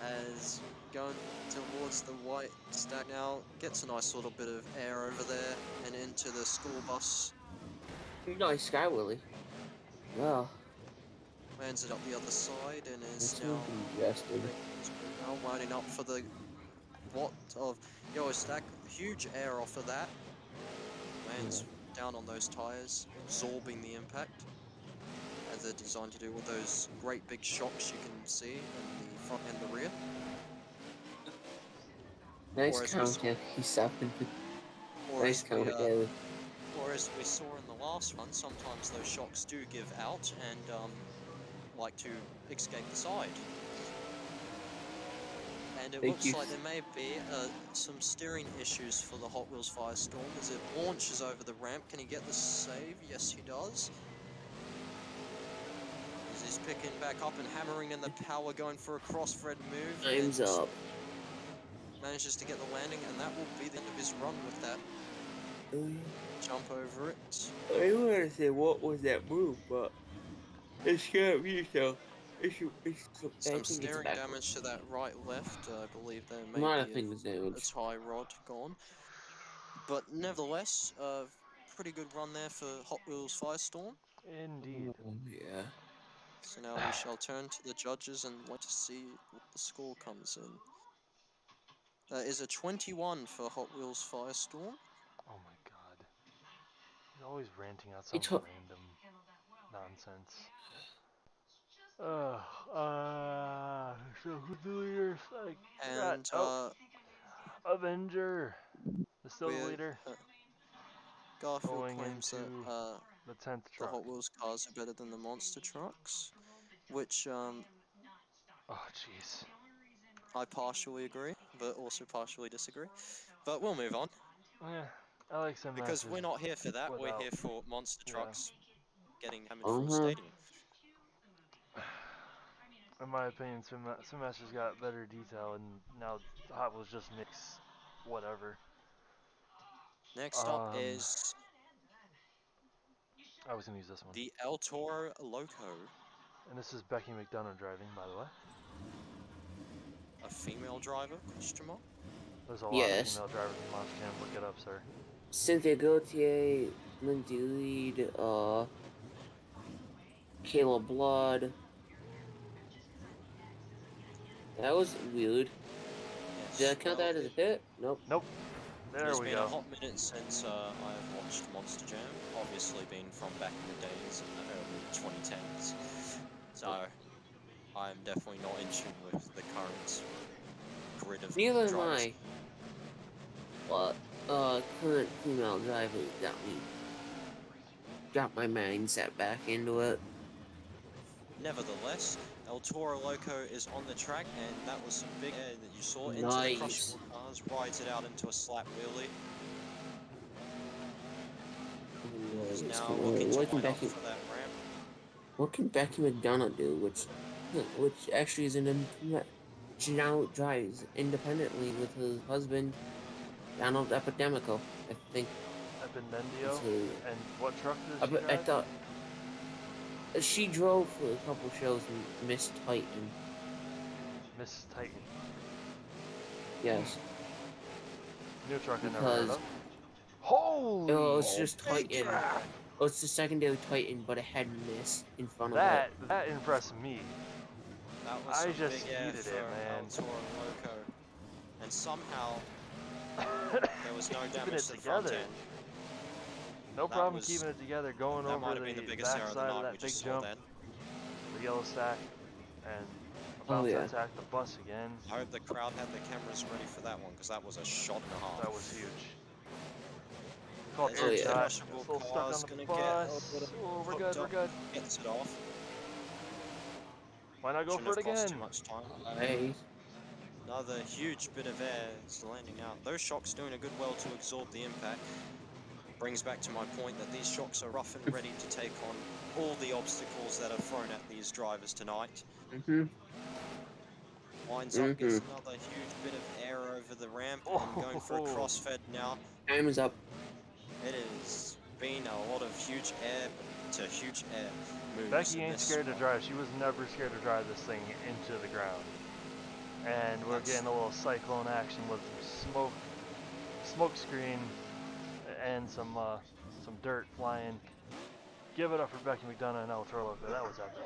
As going towards the white stack now, gets a nice little bit of air over there and into the school bus. Nice Sky Willy. Yeah. Lands it up the other side and is That's now congested. lining up for the what of yellow stack. Huge air off of that. Lands down on those tires, absorbing the impact. As they're designed to do with those great big shocks you can see in the front and the rear. Nice Or as we count, saw, yeah. He's stopping. or Nice as we, count, yeah. or as we saw in the last run, sometimes those shocks do give out and like to escape the side. And it Thank looks you. like there may be some steering issues for the Hot Wheels Firestorm as it launches over the ramp. Can he get the save? Yes, he does. As he's picking back up and hammering in the power, going for a cross-thread move. Time's and up. Manages to get the landing, and that will be the end of his run with that jump over it. I want to say what was that move, but it's got me, so I Some think it's steering back. damage to that right-left. I believe there A may lot be of things a damaged. tie rod gone. But nevertheless, pretty good run there for Hot Wheels Firestorm. Indeed. Yeah. So now we shall turn to the judges and wait to see what the score comes in. That is a 21 for Hot Wheels Firestorm. Oh my god. He's always ranting out some It's ho- random nonsense. So who's the leader? I forgot. And Oh, Avenger. Is still the we're, leader. Garfield Going claims that into the 10th the truck. Hot Wheels cars are better than the monster trucks, which Oh, jeez. I partially agree, but also partially disagree. But we'll move on, Yeah, I like some because matches we're not here for that. We're without. here for monster Yeah. trucks getting hammered through a stadium. In my opinion, some matches got better detail, and now Hot Wheels just makes whatever. Next up is I was gonna use this one. the El Toro Loco, And this is Becky McDonough driving, by the way. a female driver, question mark? There's a lot of Yes. female drivers in Monster Jam. Look it up, sir. Cynthia Gauthier, Lindsay Lead, Kayla Blood. That was weird. Yes, Did I count well, that as a hit? Nope. Nope. It There has we been go. a hot minute since I've watched Monster Jam, obviously been from back in the days in the early 2010s. So I'm definitely not in tune with the current grid of Neither am drivers. I. But current female driver got my mindset back into it. Nevertheless, El Toro Loco is on the track, and that was some big air that you saw into the Nice. crushable cars, rides it out into a slap wheelie. Is now looking to line up for that ramp. What can Becky McDonough do? Which actually is she now drives independently with her husband, Donald Epidemico, I think. Ependendio. So, And what truck does she I drive? thought she drove for a couple shows in Miss Titan. Miss Titan. Yes. New truck I never heard Because of. Holy! oh, it's just big Titan. track! Oh, it's the secondary Titan, but it had Miss in front of it. That impressed me. That was I some just big air heated for it, man. El Toro Loco. And somehow there was no Keeping damage it to the front together. end. No That problem was- keeping it together, going That over might have been the the biggest error of the backside of night we that big just saw jump, then. the yellow stack, and about to attack the bus again. I hope the crowd had their cameras ready for that one, because that was a shot and a half. That was huge. Called As air the shot. crushable Still stuck on car's the gonna bus. get Oh, we're hooked good, we're up, good. gets it off. Why not go Shouldn't for it have cost again? too much time. Hey. Another huge bit of air is landing out. Those shocks doing a good well to absorb the impact. Brings back to my point that these shocks are rough and ready to take on all the obstacles that are thrown at these drivers tonight. Winds up, gets another huge bit of air over the ramp, and going for a crossfed now. Time is up. It has been a lot of huge air to huge air moves. Becky in ain't this scared to spot. drive. She was never scared to drive this thing into the ground. And we're getting a little Cyclone action with some smoke screen, and some dirt flying. Give it up for Becky McDonough and El Toro Loco. That was epic.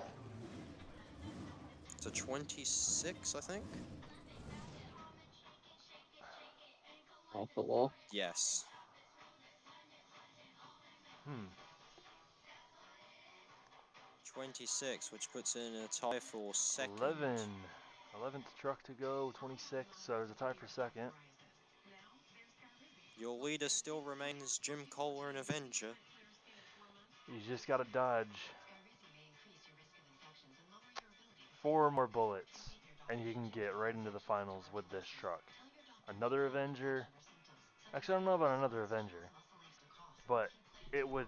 It's a 26, I think. Off the wall. Yes. 26, which puts in a tie for second. 11th truck to go, 26. So there's a tie for second. Your leader still remains Jim Kohler, an Avenger. You just gotta dodge 4 more bullets, and you can get right into the finals with this truck. Another Avenger. Actually, I don't know about another Avenger, but it would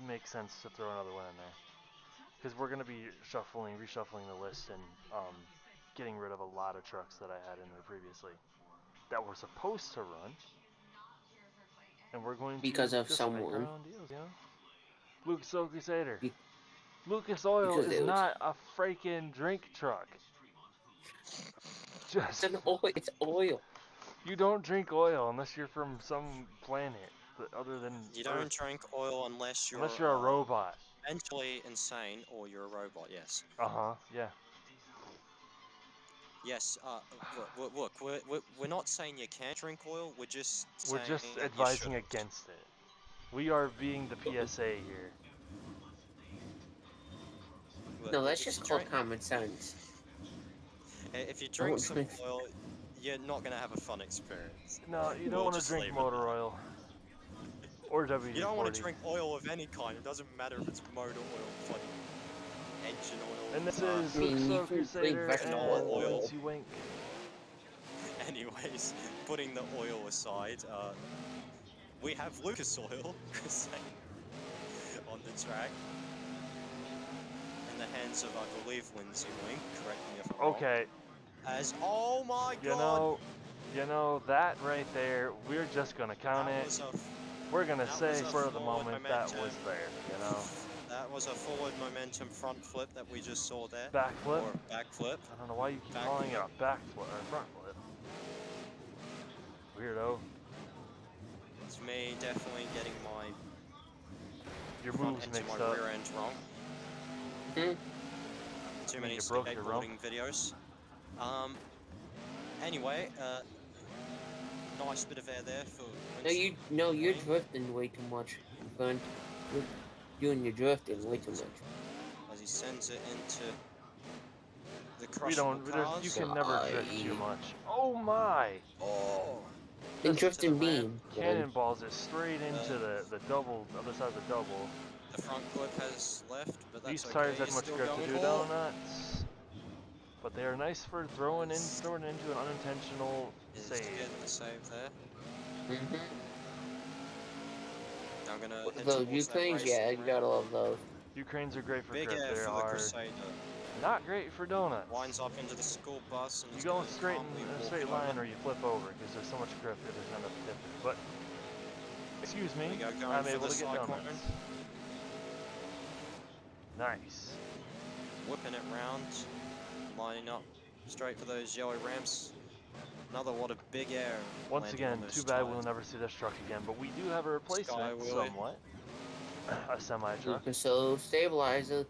make sense to throw another one in there because we're gonna be reshuffling the list, and getting rid of a lot of trucks that I had in there previously that were supposed to run, and we're going Because to of just make our someone. own deals, you know. Lucas Oil Crusader. Be- Lucas Oil because is it was. not a freaking drink truck. It's Just an oil. It's oil. you don't drink oil unless you're from some planet other than You Earth. don't drink oil unless you're A robot. mentally insane or you're a robot. Yes. Yeah. Yes. Look. We're not saying you can't drink oil. We're just We're saying just that you advising shouldn't. against it. We are being the PSA here. No, that's If just you called drink, common sense. if you Don't drink some drink. oil, you're not gonna have a fun experience. No, you don't We'll want to just drink leave it motor at that. oil or You don't want WD-40. to drink oil of any kind. It doesn't matter if it's motor oil, fucking engine oil. And this is I mean, Lucas you Oil can drink Crusader vegetable and oil. Lindsay Wink. Anyways, putting the oil aside, we have Lucas Oil on the track. In the hands of, I believe, Lindsay Wink. Correct me if I'm wrong. Okay, Oh my god! you know that right there. We're just gonna count That it. was a We're gonna that say was a for the forward moment that momentum. was there. You know, That was a forward momentum front flip that we just saw there. backflip. Or backflip. I don't know why you keep Back calling it flip. a backflip or front flip. Weirdo. It's me definitely getting my Your front moves end to mixed my up. rear end wrong. Hmm? Too I mean, many you broke your rump. skateboarding videos. Anyway, nice bit of air there for Winston. You're Wayne, drifting way too much. You're doing your drifting way too much. as he sends it into the We crushable don't. cars. You can never drift too Why? much. Oh my! Oh! Then Just Into the drifting ramp. beam. Then. cannonballs it straight into the double, other side of the double. The front clip has left, but that's These okay. tires have He's much still grip to going do for. donuts, but they are nice for throwing into an unintentional Is save. getting the save there. Mm-hmm. Now I'm gonna head Those towards that Ukraines, race. yeah, you gotta love those. Ukraines are great for Big grip. air They for the are Crusader. not great for donuts. Winds up into the school bus and You it's go gonna straight calmly in a walk straight it line, over. or you flip over because there's so much grip that there's not enough dip. But excuse There me, we go, going I'm for able the to get Cyclone. donuts. Nice. Whipping it round, lining up straight for those yellow ramps. Another what a big air. Once landing again, on those too bad tires. we'll never see this truck again. But we do have a replacement, Skywheelie. somewhat. A semi truck. Lucas Oil stabilizer.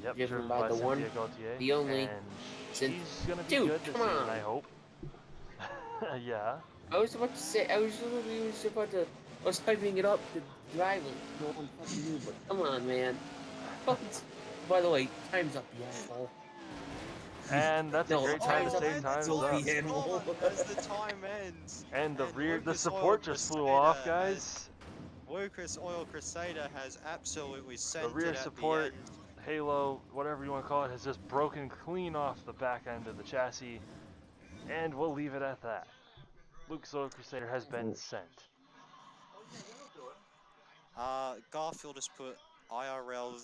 Yep, driven by the Cynthia one, Gauthier, the only and Cyn- she's gonna be Dude, good this come season, on. I hope. Yeah. I was about to say, I was typing it up to drive it. No one fucking knew, but come on, man. Fucking. By the way, time's up, you asshole. And that's No, a great time to time's say up. time's Don't up. be animal. As the time ends. And the Lucas support Oil just flew Crusader off, guys. Lucas Oil Crusader has absolutely The sent rear it at support, the end. halo, whatever you want to call it, has just broken clean off the back end of the chassis. And we'll leave it at that. Lucas Oil Crusader has been sent. Garfield has put IRL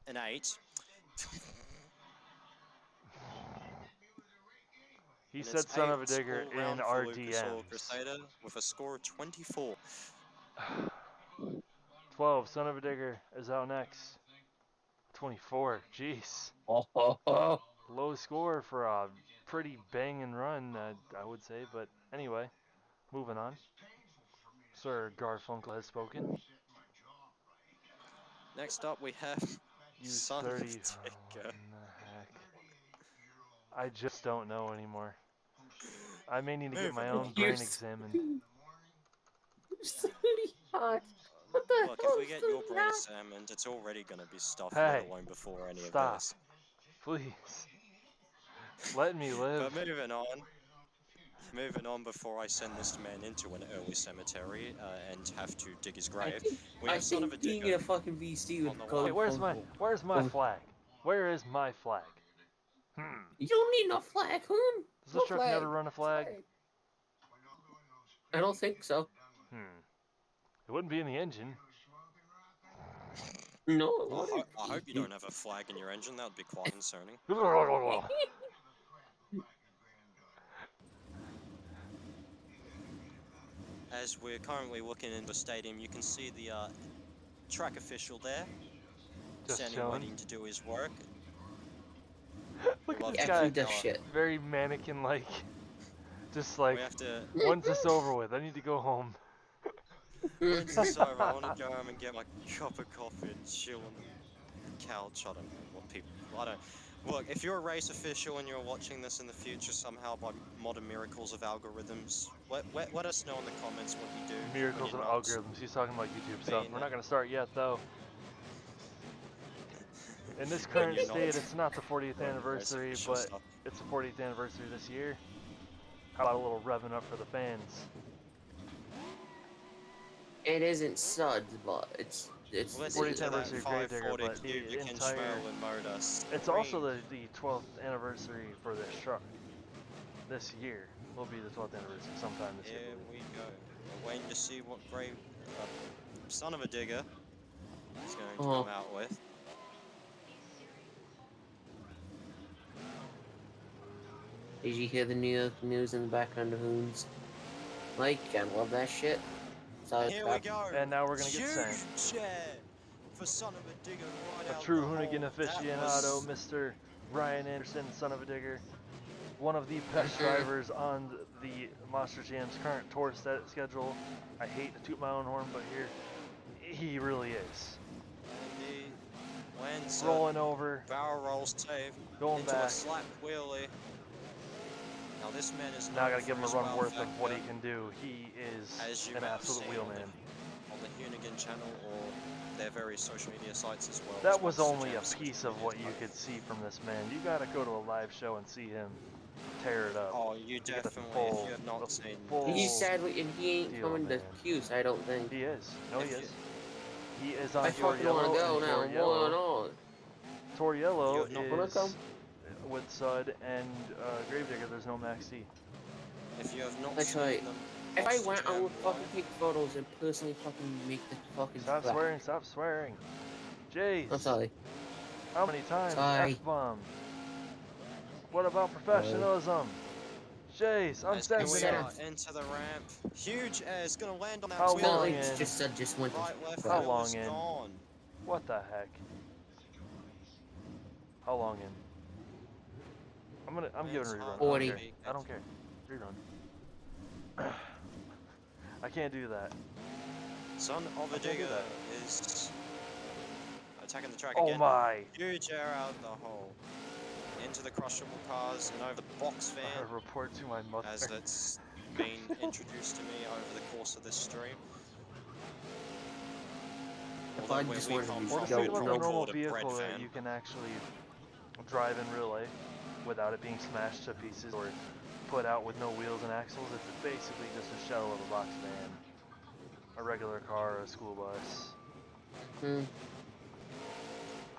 an 8. He And said it's son 8 of a digger all in round for Lucas Oil RDMs. Crusader with a score of 24. 12, son of a digger is out next. 24, jeez. Oh. Low score for a pretty banging run, I would say. But anyway, moving on. Sir Garfunkel has spoken. Next up we have Use Son 30. of a Oh, Digger. what in the heck? I just don't know anymore. I may need to get my Moving own on. brain examined. It's really hot. What the Look, hell if we is get so your brain hot? examined, it's already going to be stuffed, Hey, let alone before any stop. of this. Please. Let me live. But moving on, Moving on before I send this man into an early cemetery and have to dig his I grave. think We I have Son of a think being in Digger a fucking VC on would the go. Hey, way. where's my Oh, flag? Where is my flag? you don't need no flag, Hoon. Does No this truck flag. never run a flag? I don't think so. It wouldn't be in the engine. No, it wouldn't. I hope you don't have a flag in your engine. That would be quite concerning. As we're currently looking in the stadium, you can see the track official there, Just standing chilling. waiting to do his work. Look at Love this to Actually guy. does fella. shit. Very mannequin-like. Just We like, have to. when's this over with? I need to go home. When's this over? I want to go home and get my cup of coffee and chill on the couch. I don't know what people. I don't. Look, if you're a race official and you're watching this in the future somehow by modern miracles of algorithms, let us know in the comments what you do. Miracles when and you're not algorithms. He's talking about YouTube stuff. being We're not going to start yet, though. In this when current you're not state, it's not the 40th doing the race anniversary, official but stuff. it's the 40th anniversary this year. How about a little revving up for the fans? It isn't suds, but it's Listen 40th to that anniversary of Gravedigger, 540 but the cubic inch entire... Merlin motor. It's also the 12th anniversary for this truck. This year will be the 12th anniversary sometime this year. Here I believe. we go. We're waiting to see what grave Son of a Digger is going to come out with. Did you hear the news in the background of Hoons? Like, I love that shit. So Here we go. And now we're gonna get Huge sent. chair for Son of a Digger right A out true the Hoonigan hole. That aficionado, was- Mr. Ryan Anderson, Son of a Digger. One of the best drivers on the Monster Jam's current tour schedule. I hate to toot my own horn, but here, he really is. And he lands Rolling over, barrel roll save going into a back. slap wheelie. Now this man is Now I known gotta for give him a his run wow worth of what he factor, can do. He is as you an have absolute seen wheelman. on the Hoonigan channel or their various social media sites as well. That as was Monster only a Jam's social piece of media what you sites. could see from this man. You gotta go to a live show and see him tear it up. Oh, you get the definitely, if full- you have not the seen full- He's sadly, and he ain't deal, coming to man. Cuse, I don't think. He is. No, he If is. He is on I Tour fucking wanna Yellow. go and now. Tour I'm Yellow. going on. Tour Yellow You have not- Wanna is come? with Sud and Gravedigger. There's no Max D. If you have not That's seen right. them, If I Monster went, I Jam would fucking live, take photos and personally fucking make the fucking Stop track. swearing. Stop swearing. Jace. I'm sorry. How many times? Sorry. F-bomb. What about professionalism? Jace, I'm as here we sensitive. are into the ramp. Huge air is going to land on that How wheelie. long Apparently, in? just went to Right, left How wheel long is in? gone. What the heck? How long in? I'm giving a rerun. I don't 40. care. I don't care. Rerun. I can't do that. Son of a can't do Digger that. is attacking the track Oh again. my! Huge air out the hole. Into the crushable cars and over the box I van report to my mother. as it's been introduced to me over the course of this stream. If Although I where just we wanted come to Or from, just think we'd about the probably normal call it a bread vehicle that van. you can actually drive in real life without it being smashed to pieces or put out with no wheels and axles. It's basically just a shell of a box van. A regular car or a school bus. Hmm.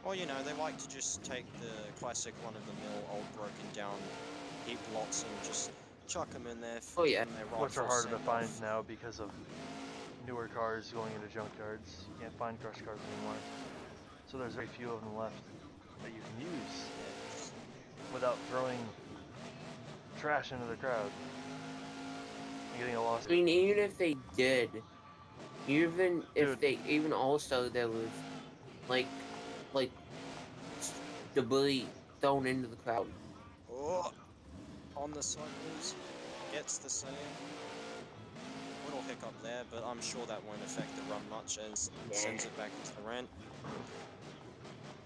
Well, you know, they like to just take the classic run-of-the-mill, old broken down heap lots and just chuck them in there. Oh, yeah. and they Which are rifle harder to send find off. now because of newer cars going into junkyards. You can't find crush cars anymore. So there's very few of them left that you can use without throwing trash into the crowd. And getting a loss. I mean, even if they did, even if Dude. they, even also there was, like debris thrown into the crowd. Oh, on the cycles, gets the save. Little hiccup there, but I'm sure that won't affect the run much as it sends it back into the ramp.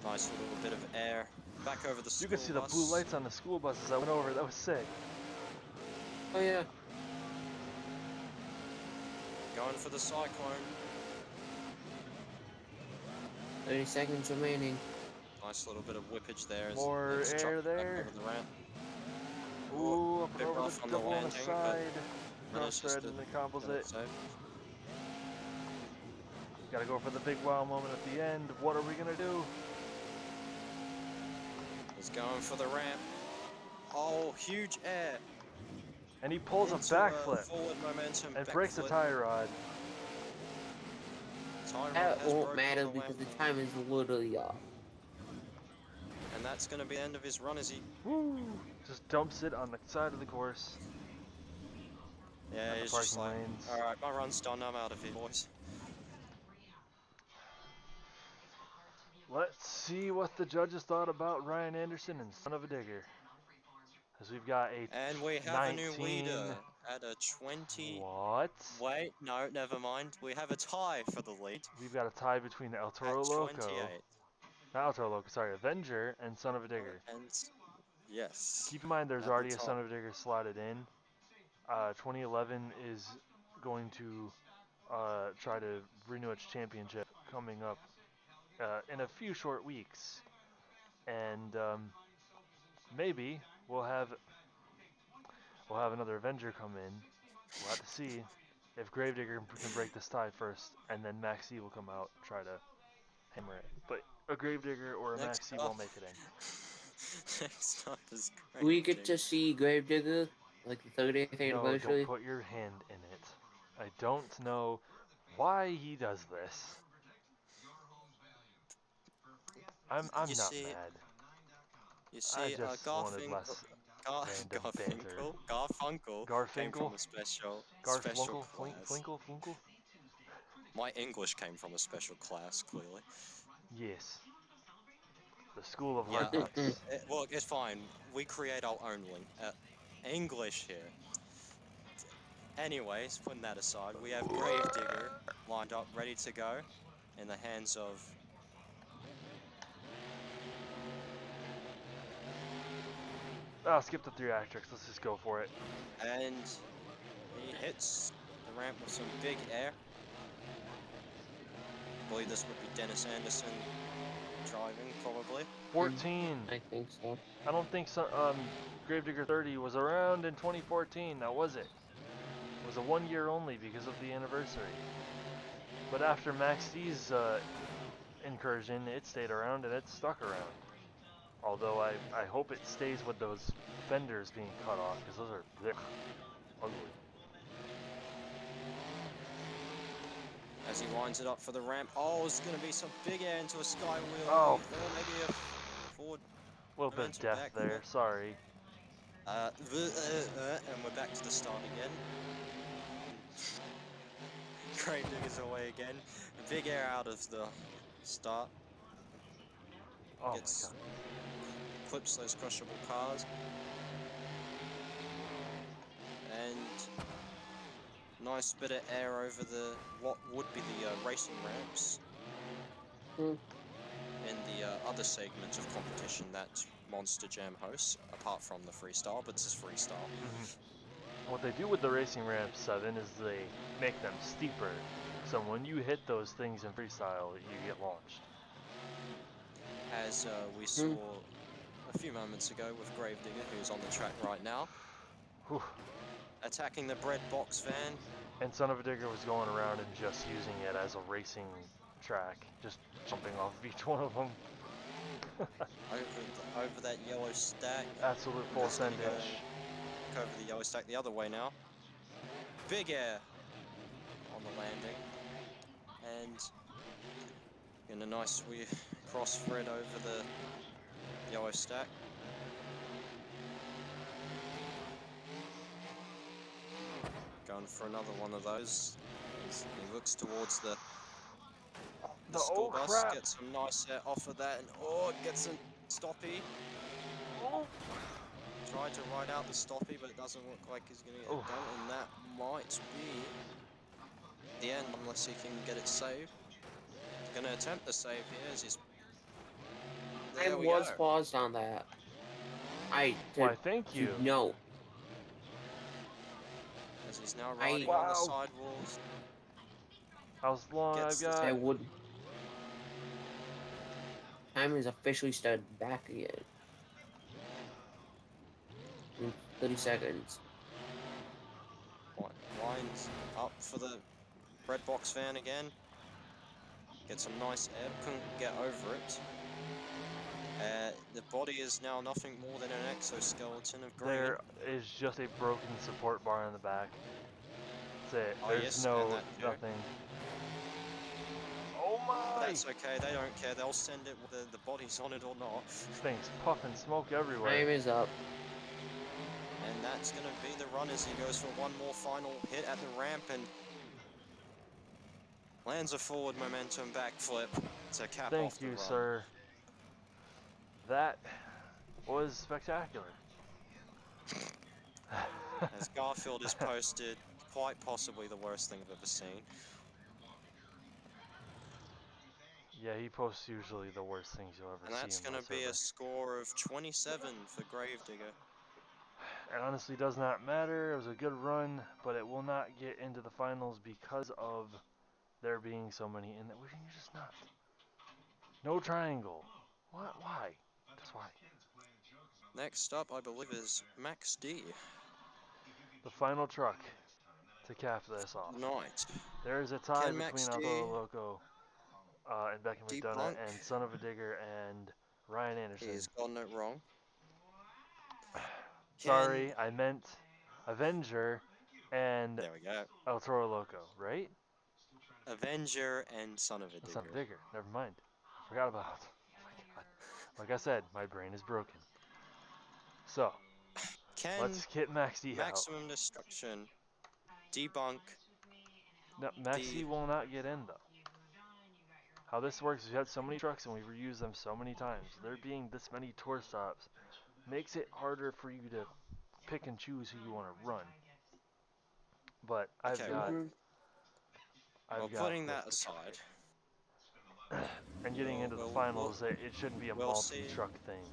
Nice little bit of air back over the You school could see the bus. blue lights on the school buses I went over. That was sick. Oh yeah. Going for the Cyclone. 30 seconds remaining. Nice little bit of whippage there. As More it's air chucked back there. over the ramp. Ooh, up and bit over rough the on the double on the landing, but side. Cross manages thread to and it combos get it. it safe. Gotta go for the big wow moment at the end. What are we gonna do? He's going for the ramp. Oh, huge air And he pulls a into backflip forward momentum and breaks a backflip. tie rod. Tie rod That has won't broken matter on the because the landing. time is literally off. And that's going to be the end of his run as he... Woo! Just dumps it on the side of the course. Yeah, And the he's just parking like, lanes. alright, my run's done, I'm out of here, boys. Let's see what the judges thought about Ryan Anderson and Son of a Digger. As we've got a And we have 19... a new leader at a 20... What? Wait, no, never mind. We have a tie for the lead We've got a tie between El at Toro Loco. 28. Not El Toro Loco, sorry, Avenger and Son of a Digger. And yes, Keep in mind there's at the already a top. Son of a Digger slotted in. 2011 is going to try to renew its championship coming up in a few short weeks. And maybe we'll have another Avenger come in. We'll have to see if Gravedigger can break this tie first, and then Maxi will come out and try to hammer it. But a Gravedigger or a Next Maxi up. won't make it in. Next up is We get Gravedigger. to see Gravedigger, like the 30th No, don't anniversary. put your hand in it. I don't know why he does this. I'm You not see, mad. You I see, just wanted less random banter. Garfunkel came from Garfinkel? a special Garflunkel? class. Flinkle? Flunkle? My English came from a special class, clearly. Yes. The School of Yeah, Hard Knocks. look, it's fine. We create our own English here. Anyways, putting that aside, we have Gravedigger lined up, ready to go, in the hands of... Oh, skip the 3 actrix. Let's just go for it. And he hits the ramp with some big air. I believe this would be Dennis Anderson driving, probably. 14. I think so. I don't think so. Gravedigger 30 was around in 2014. Now was it? It was a 1 year only because of the anniversary. But after Max D's incursion, it stayed around and it stuck around. Although I hope it stays with those fenders being cut off because those are ugly. As he winds it up for the ramp. Oh, it's going to be some big air into a sky wheel. Oh. Or maybe a forward A little bit of momentum death back there. flip. Sorry. And we're back to the start again. Gravedigger's away again. Big air out of the start. Oh Gets my god. clips those crushable cars. And nice bit of air over what would be the racing ramps. Hmm. In the other segment of competition that Monster Jam hosts, apart from the freestyle, but it's freestyle. What they do with the racing ramps, 7, is they make them steeper. So when you hit those things in freestyle, you get launched. As we saw a few moments ago with Gravedigger, who's on the track right now, Whew. attacking the bread box van. And Son of a Digger was going around and just using it as a racing track, just jumping off of each one of them. over that yellow stack. Absolute full That's gonna sendage. go over the yellow stack the other way now. Big air on the landing. And in a nice cross thread over the yellow stack. Going for another one of those. As he looks towards the school oh bus, crap! gets some nice air off of that, and gets a stoppy. Oh. Tried to ride out the stoppy, but it doesn't look like he's going to get it done, and that might be the end unless he can get it saved. He's going to attempt the save here as he's... I was paused on that. Why, thank you. No. As he's now riding on the sidewalls. How's long I've got? I would. Time is officially started back again. 30 seconds. Lines up for the red box van again. Get some nice air. Couldn't get over it. The body is now nothing more than an exoskeleton of green. There is just a broken support bar in the back. That's it. Oh, There's yes, no and that too. nothing. Oh But my! that's okay, they don't care. They'll send it whether the body's on it or not. This thing's puffing smoke everywhere. Time is up. And that's going to be the run as he goes for one more final hit at the ramp and lands a forward momentum backflip to cap Thank off the you, run. sir. That was spectacular. As Garfield has posted, quite possibly the worst thing I've ever seen. Yeah, he posts usually the worst things you'll ever And see that's on going my to be server. a score of 27 for Gravedigger. It honestly does not matter. It was a good run, but it will not get into the finals because of there being so many in that. You're just not. No triangle. What? Why? Just why? Next up, I believe, is Max D. The final truck to cap this off. Night. There is a tie Can between Max D Alto Loco and Beckham McDonough debunk? and Son of a Digger and Ryan Anderson. He's gotten it wrong. Sorry, I meant Avenger and There we go. El Toro Loco, right? Avenger and Son of a Son of a Digger. Digger. Never mind. I forgot about it. Oh my God. Like I said, my brain is broken. So, Can let's get Maxi out. Maximum Destruction debunk? No, Maxi will not get in, though. How this works is we had so many trucks and we've reused them so many times. There being this many tour stops makes it harder for you to pick and choose who you want to run. But I've Okay, got... well, putting that aside, and getting into the finals, it shouldn't be a multi-truck thing.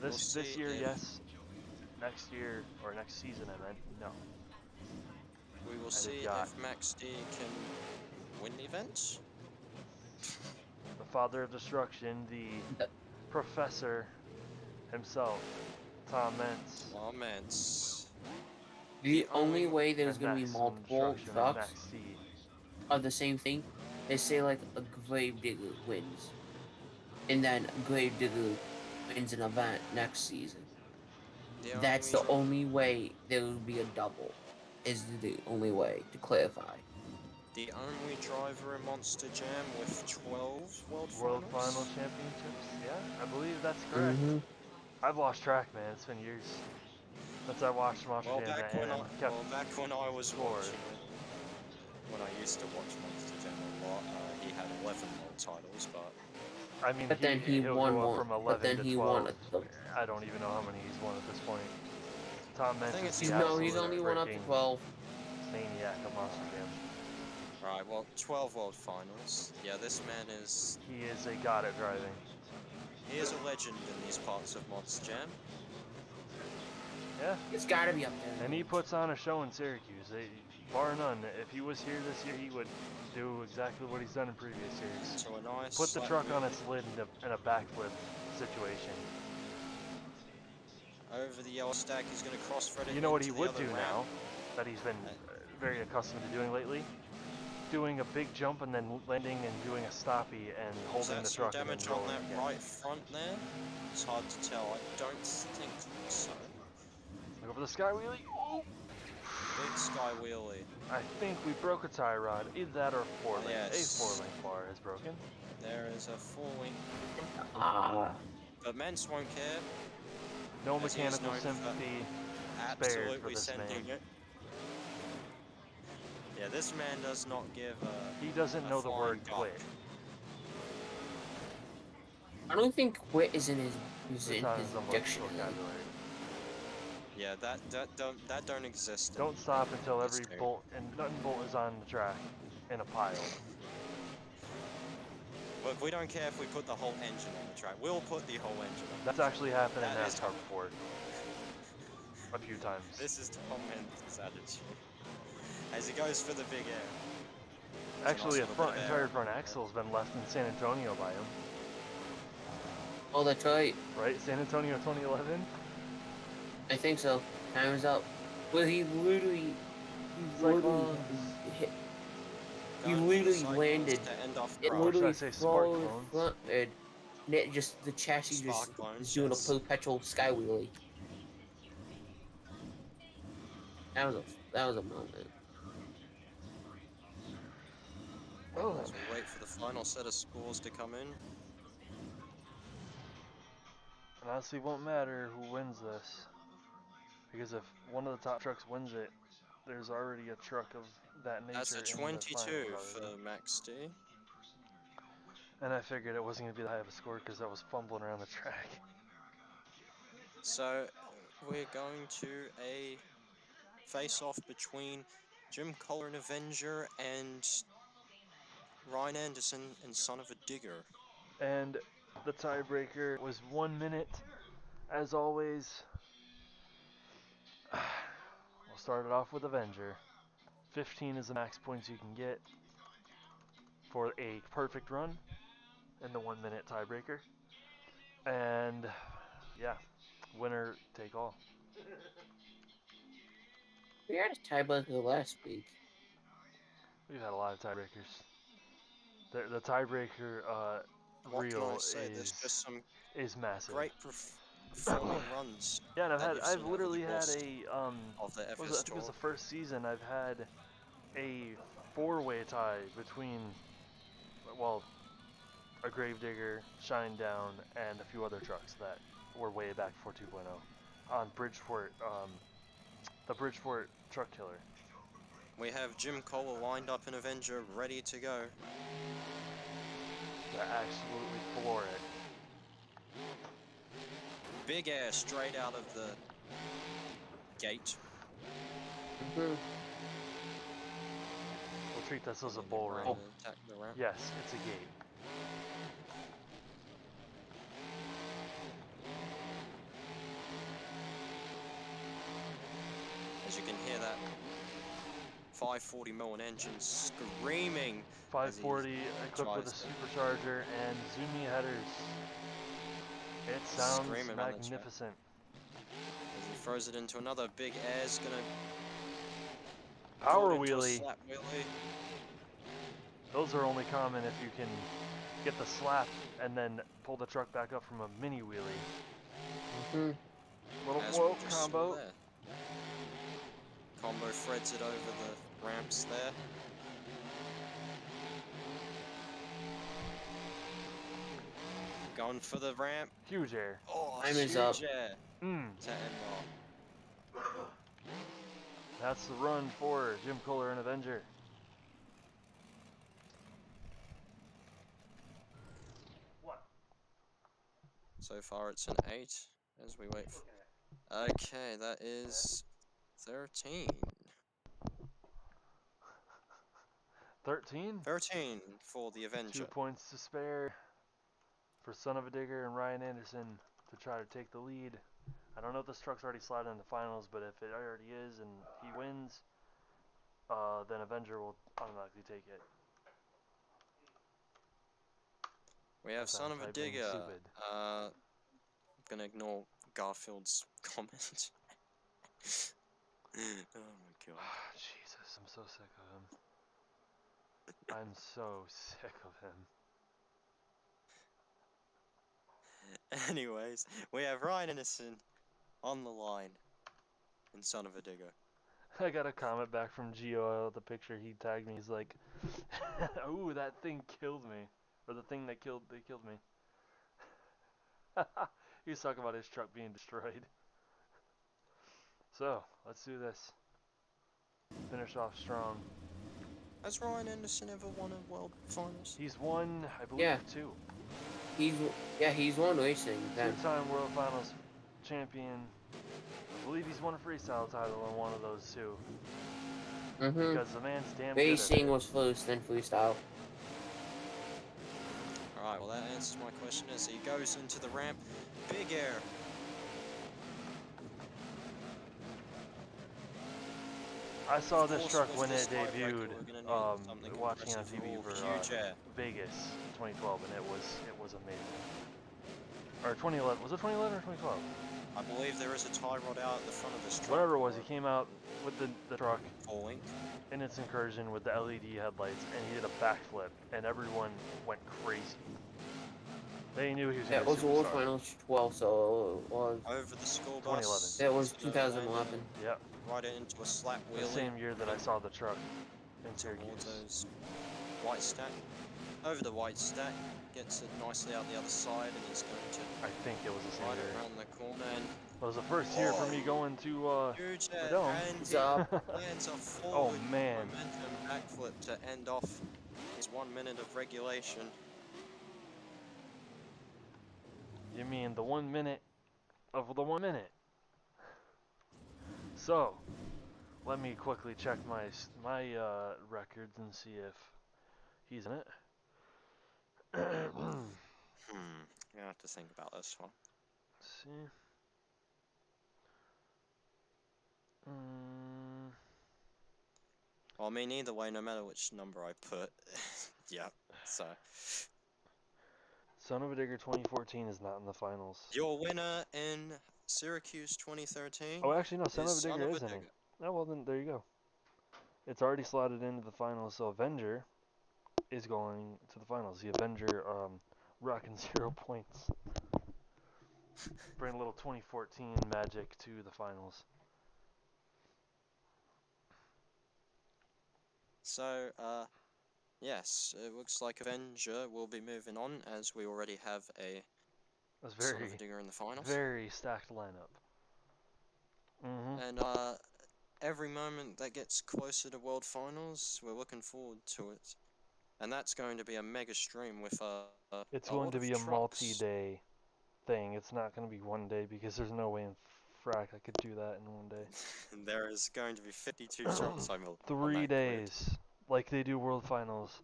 This year, yes. Next year, or next season, I meant, no. We will see if Max D can win the event. The father of destruction, the professor himself, Tom Mentz. Tom Mentz. The only way there's gonna be multiple trucks Max D. of the same thing is say like a Gravedigger wins, and then Gravedigger wins an event next season. That's the only way there will be a double. Is the only way to clarify. The only driver in Monster Jam with 12 World Final Championships? Yeah, I believe that's correct. I've lost track, man. It's been years since I watched Monster Jam. Back when I was watching it, when I used to watch Monster Jam a lot, he had 11 world titles, but... I mean, but then he won one. From 11 but then to he 12. won it. I don't even know how many he's won at this point. Tom Mentz is no, he's only won up to 12. Maniac of Monster Jam. Right, well, 12 world finals. Yeah, this man is... He is a god at driving. He is a legend in these parts of Monster Jam. Yeah. It's gotta be up there. And he puts on a show in Syracuse. Bar none. If he was here this year, he would do exactly what he's done in previous years. So a nice put the truck on its lid in a backflip situation. Over the yellow stack, he's going to cross-thread it. You know what he would do now, that he's been very accustomed to doing lately? Doing a big jump and then landing and doing a stoppie and holding the truck and then damage rolling on that again. right front there? It's hard to tell. I don't think so. Look over the sky wheelie. Oh! Big sky wheelie. I think we broke a tie rod. Either that or a 4-link. Yes. A 4-link bar is broken. There is a 4-link. But Mentz won't care. No mechanical sympathy spared for this man. It. Yeah, this man does not give a... He doesn't know the word quit. I don't think quit is in his dictionary. Yeah, that don't exist. Don't stop until every bolt and nut and bolt is on the track in a pile. Look, we don't care if we put the whole engine on the track. We'll put the whole engine on. That's actually happened in NASCAR before. A few times. This is Tom Mentz's attitude. As he goes for the big air. Actually, entire front axle has been left in San Antonio by him. Oh, that's right. Right? San Antonio 2011? I think so. Time is up. Well, he literally Cyclones. hit. He Going for the literally Cyclones landed. to end off It crash. Or should I literally say spark forward clones? front and it just the chassis just Spark clones, is doing yes. a perpetual sky wheelie. That was a moment. Oh. As we wait for the final set of scores to come in. And honestly, it won't matter who wins this. Because if one of the top trucks wins it, there's already a truck of that nature That's a in the 22 finals for already. Max D. And I figured it wasn't going to be the high of a score because I was fumbling around the track. So we're going to a face-off between Jim Kohler and Avenger and Ryan Anderson and Son of a Digger. And the tiebreaker was 1 minute. As always, we'll start it off with Avenger. 15 is the max points you can get for a perfect run in the 1 minute tiebreaker. And yeah, winner take all. We had a tiebreaker last week. We've had a lot of tiebreakers. The tiebreaker What can I reel say? There's just some is massive. great performing runs Yeah, and that you've I've seen over literally the had course a of the I FS think it was Tour. the first season I've had a four-way tie between, well, a Gravedigger, Shinedown, and a few other trucks that were way back before 2.0 on Bridgeport, the Bridgeport Truck Killer. We have Jim Kohler lined up in Avenger, ready to go. That absolutely floor it. Big air straight out of the gate. Mm-hmm. We'll treat this as a Getting bull it ring. ready to attack the ramp. Yes, it's a gate. As you can hear that 540 Millin engine screaming. 540 equipped with a drives it. supercharger and Zoomy headers. It sounds Screaming on the track. magnificent. As he throws it into another big air's gonna Power pull it into a wheelie. slap wheelie. Those are only common if you can get the slap and then pull the truck back up from a mini wheelie. Mm-hmm. Little As we whoa, just saw combo. there. Combo threads it over the ramps there. Going for the ramp. Huge air. Oh, Time is huge up. air Mm. to end off. That's the run for Jim Kohler and Avenger. So far it's an 8 as we wait for... Okay, that is 13. 13. 13 for the 2 Avenger. points to spare for Son of a Digger and Ryan Anderson to try to take the lead. I don't know if this truck's already sliding in the finals, but if it already is and he wins, then Avenger will automatically take it. We have That Son sounds of a typing Digger. stupid. I'm gonna ignore Garfield's comment. Oh my god. Jesus, I'm so sick of him. I'm so sick of him. Anyways, we have Ryan Anderson on the line in Son of a Digger. I got a comment back from Gio, the picture he tagged me. He's like, "Ooh, that thing killed me," or the thing that killed me. He was talking about his truck being destroyed. So let's do this. Finish off strong. Has Ryan Anderson ever won a World Finals? He's won, I believe, Yeah. 2. He's won racing. Then. 2-time World Finals champion. I believe he's won a freestyle title in one of those too. Mm-hmm. Because the man's damn good at Racing it. was first, then freestyle. Alright, well that answers my question as he goes into the ramp. Big air. I saw Of this course, truck with when this it tiebreaker, debuted, we're gonna need something watching on impressive. TV Oh, for huge air. Vegas 2012, and it was amazing. Or 2011, was it 2011 or 2012? I believe there is a tie rod out at the front of this truck. Whatever it was, or he came out with the truck falling. in its incursion with the LED headlights, and he did a backflip, and everyone went crazy. They knew he was That going was to be a World superstar. Finals 12, so it was. Over the school 2011. bus. That was It's gonna land 2011. Yep, right into a slap the wheelie. same year that I saw the truck in towards Syracuse. those white stack. Over the white stack, gets it nicely out the other side, and he's going to I think it was the same ride year. it around the corner and It was the first year for me going to huge the dome. and he Up. lands a Oh forward man, momentum backflip to end off his 1 minute of regulation. you mean the 1 minute of the 1 minute? So, let me quickly check my records and see if he's in it. Gonna have to think about this one. See. Well, I mean, either way, no matter which number I put, yeah. So, Son of a Digger 2014 is not in the finals. your winner in Syracuse 2013. Oh, actually, no, Son of a is Digger is in it. Oh, well, then there you go. It's already slotted into the finals, so Avenger is going to the finals. The Avenger rocking 0 points. Bring a little 2014 magic to the finals. So, yes, it looks like Avenger will be moving on as we already have a That's Son very, of a Digger in the finals. very stacked lineup. And every moment that gets closer to World Finals, we're looking forward to it. And that's going to be a mega stream with It's a going lot to of be a trucks. multi-day thing. It's not going to be 1 day because there's no way in frack I could do that in 1 day. There is going to be 52 shots on 3 that days, like they do World Finals.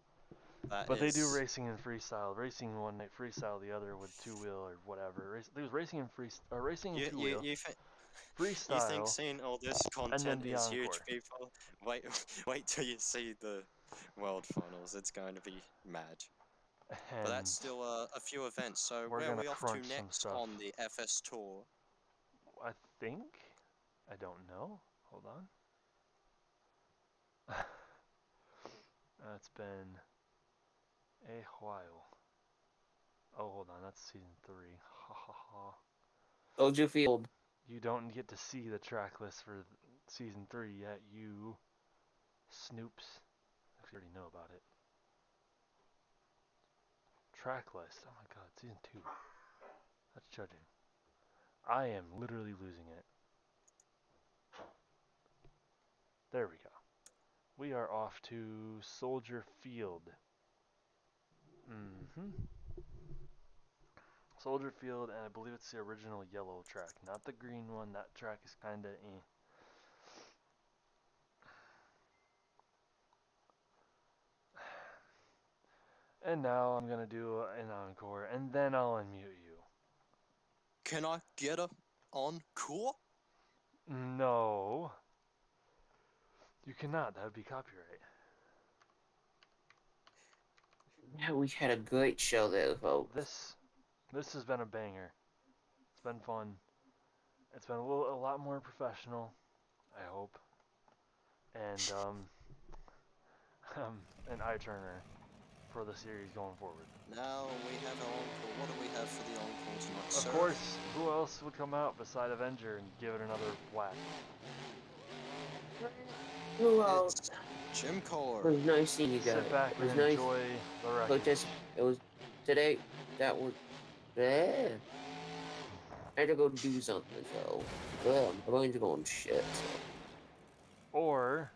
That But they do is- racing and freestyle. Racing one night, freestyle the other with two-wheel or whatever. There's racing and racing and two-wheel. You Freestyle. think seeing all this then content the is encore. huge, people? Wait till you see the World Finals. It's going to be mad. But that's still a few events. So we're where are gonna we off to crunch some next stuff. on the FS Tour? I think. I don't know. Hold on. It's been a while. Oh, hold on. That's season 3. Ha ha ha. Soldier Field. You don't get to see the track list for season 3 yet, you snoops. Actually, already know about it. Track list. Oh my god, season 2. That's judging. I am literally losing it. There we go. We are off to Soldier Field. Soldier Field, and I believe it's the original yellow track, not the green one. That track is kinda eh. And now I'm gonna do an encore, and then I'll unmute you. Can I get a encore? No. You cannot, that would be copyright. Yeah, we had a great show there, folks. This has been a banger. It's been fun. It's been a lot more professional, I hope. And an eye turner for the series going forward. Now we have an encore. What do we have for the encore tonight, Of sir? course, who else would come out beside Avenger and give it another whack? Who else? It's Jim Kohler. It was nice seeing you guys. Sit back It was and nice. enjoy the But record. it was today. That was. Yeah. I had to go do something, so. Well, I'm going to go on shit. So. Or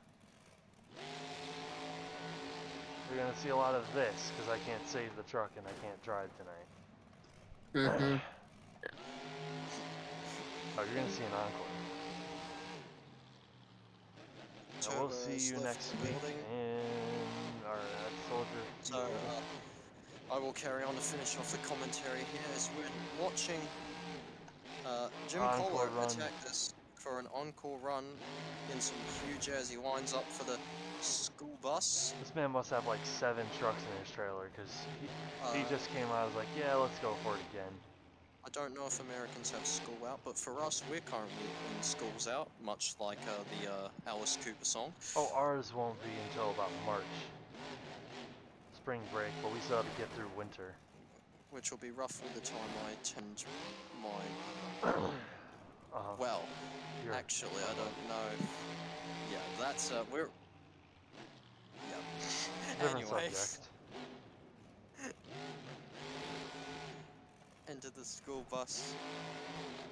you're gonna see a lot of this because I can't save the truck and I can't drive tonight. Oh, you're gonna see an encore. And we'll see you next week in our Soldier So, Field. I will carry on to finish off the commentary here as we're watching Jim Encore Kohler run. attack this for an encore run in some huge as he lines up for the school bus. This man must have like 7 trucks in his trailer because he just came out and was like, yeah, let's go for it again. I don't know if Americans have school out, but for us, we're currently in schools out, much like the Alice Cooper song. Oh, ours won't be until about March. Spring break, but we still have to get through winter. Which will be roughly the time I attend my... Uh-huh. Actually, I don't know. Yeah, that's, we're... Yeah. Different Anyways. subject. Into the school bus.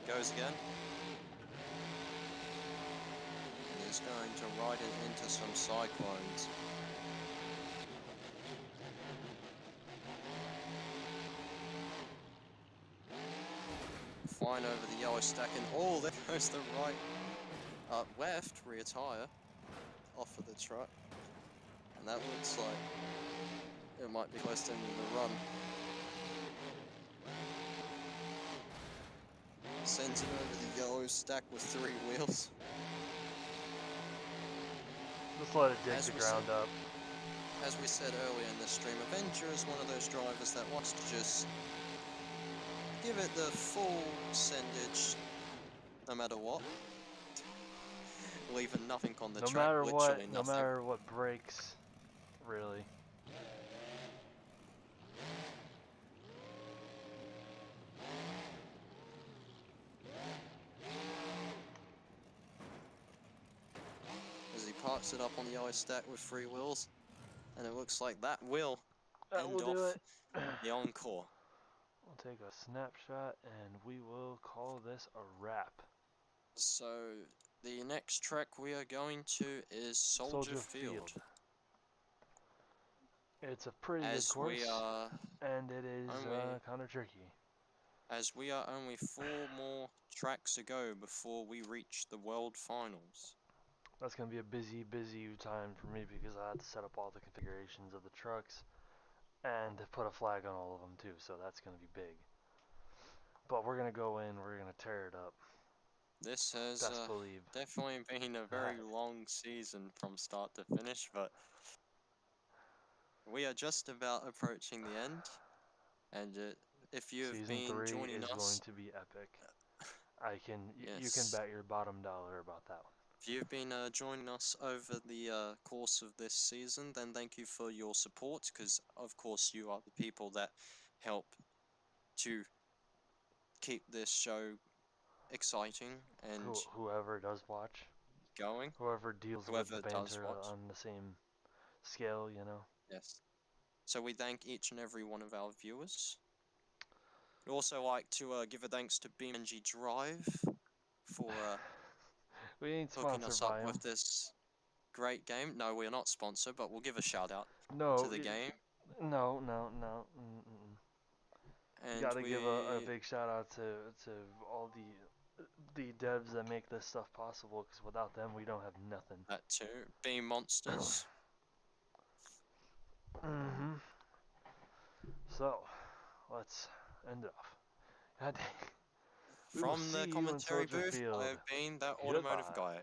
Goes again. And he's going to ride it into some cyclones. Flying over the yellow stack and oh, there goes the right, left rear tire off of the truck. And that looks like it might be close to the end of the run. Sends it over the yellow stack with 3 wheels. Just let it dig As the we ground up. As we said earlier in the stream, Avenger is one of those drivers that wants to just give it the full sendage, no matter what. Leaving nothing on the No track, matter literally what, nothing. no matter what breaks, really. As he parks it up on the yellow stack with 3 wheels, and it looks like that will That end will do off it. the encore. We'll take a snapshot and we will call this a wrap. So, the next track we are going to is Soldier Field. It's a pretty good As course, we are and it is only kind of tricky. as we are only 4 more tracks to go before we reach the World Finals. That's going to be a busy time for me because I have to set up all the configurations of the trucks and put a flag on all of them too, so that's going to be big. But we're going to go in, we're going to tear it up. This has Best believe. definitely been a very long season from start to finish, but we are just about approaching the end. And if you have Season been 3 joining is going us, to be epic. You can yes, bet your bottom dollar about that one. if you've been joining us over the course of this season, then thank you for your support, because of course you are the people that help to keep this show exciting and Whoever does watch, going. whoever deals with the Whoever does banter watch, on the same scale, you know. yes. So we thank each and every one of our viewers. We'd also like to give a thanks to BeamNG Drive for We ain't hooking sponsored us up by with them. this great game. No, we are not sponsored, but we'll give a shout out to No, the game. no. Mm-mm. And Gotta give a we, big shout out to all the devs that make this stuff possible, because without them we don't have nothing. that too, Beam Monsters. Mm-hmm. So, let's end it off. God dang. We will From see the you in commentary Soldier booth, I Field. have been that automotive guy. Goodbye.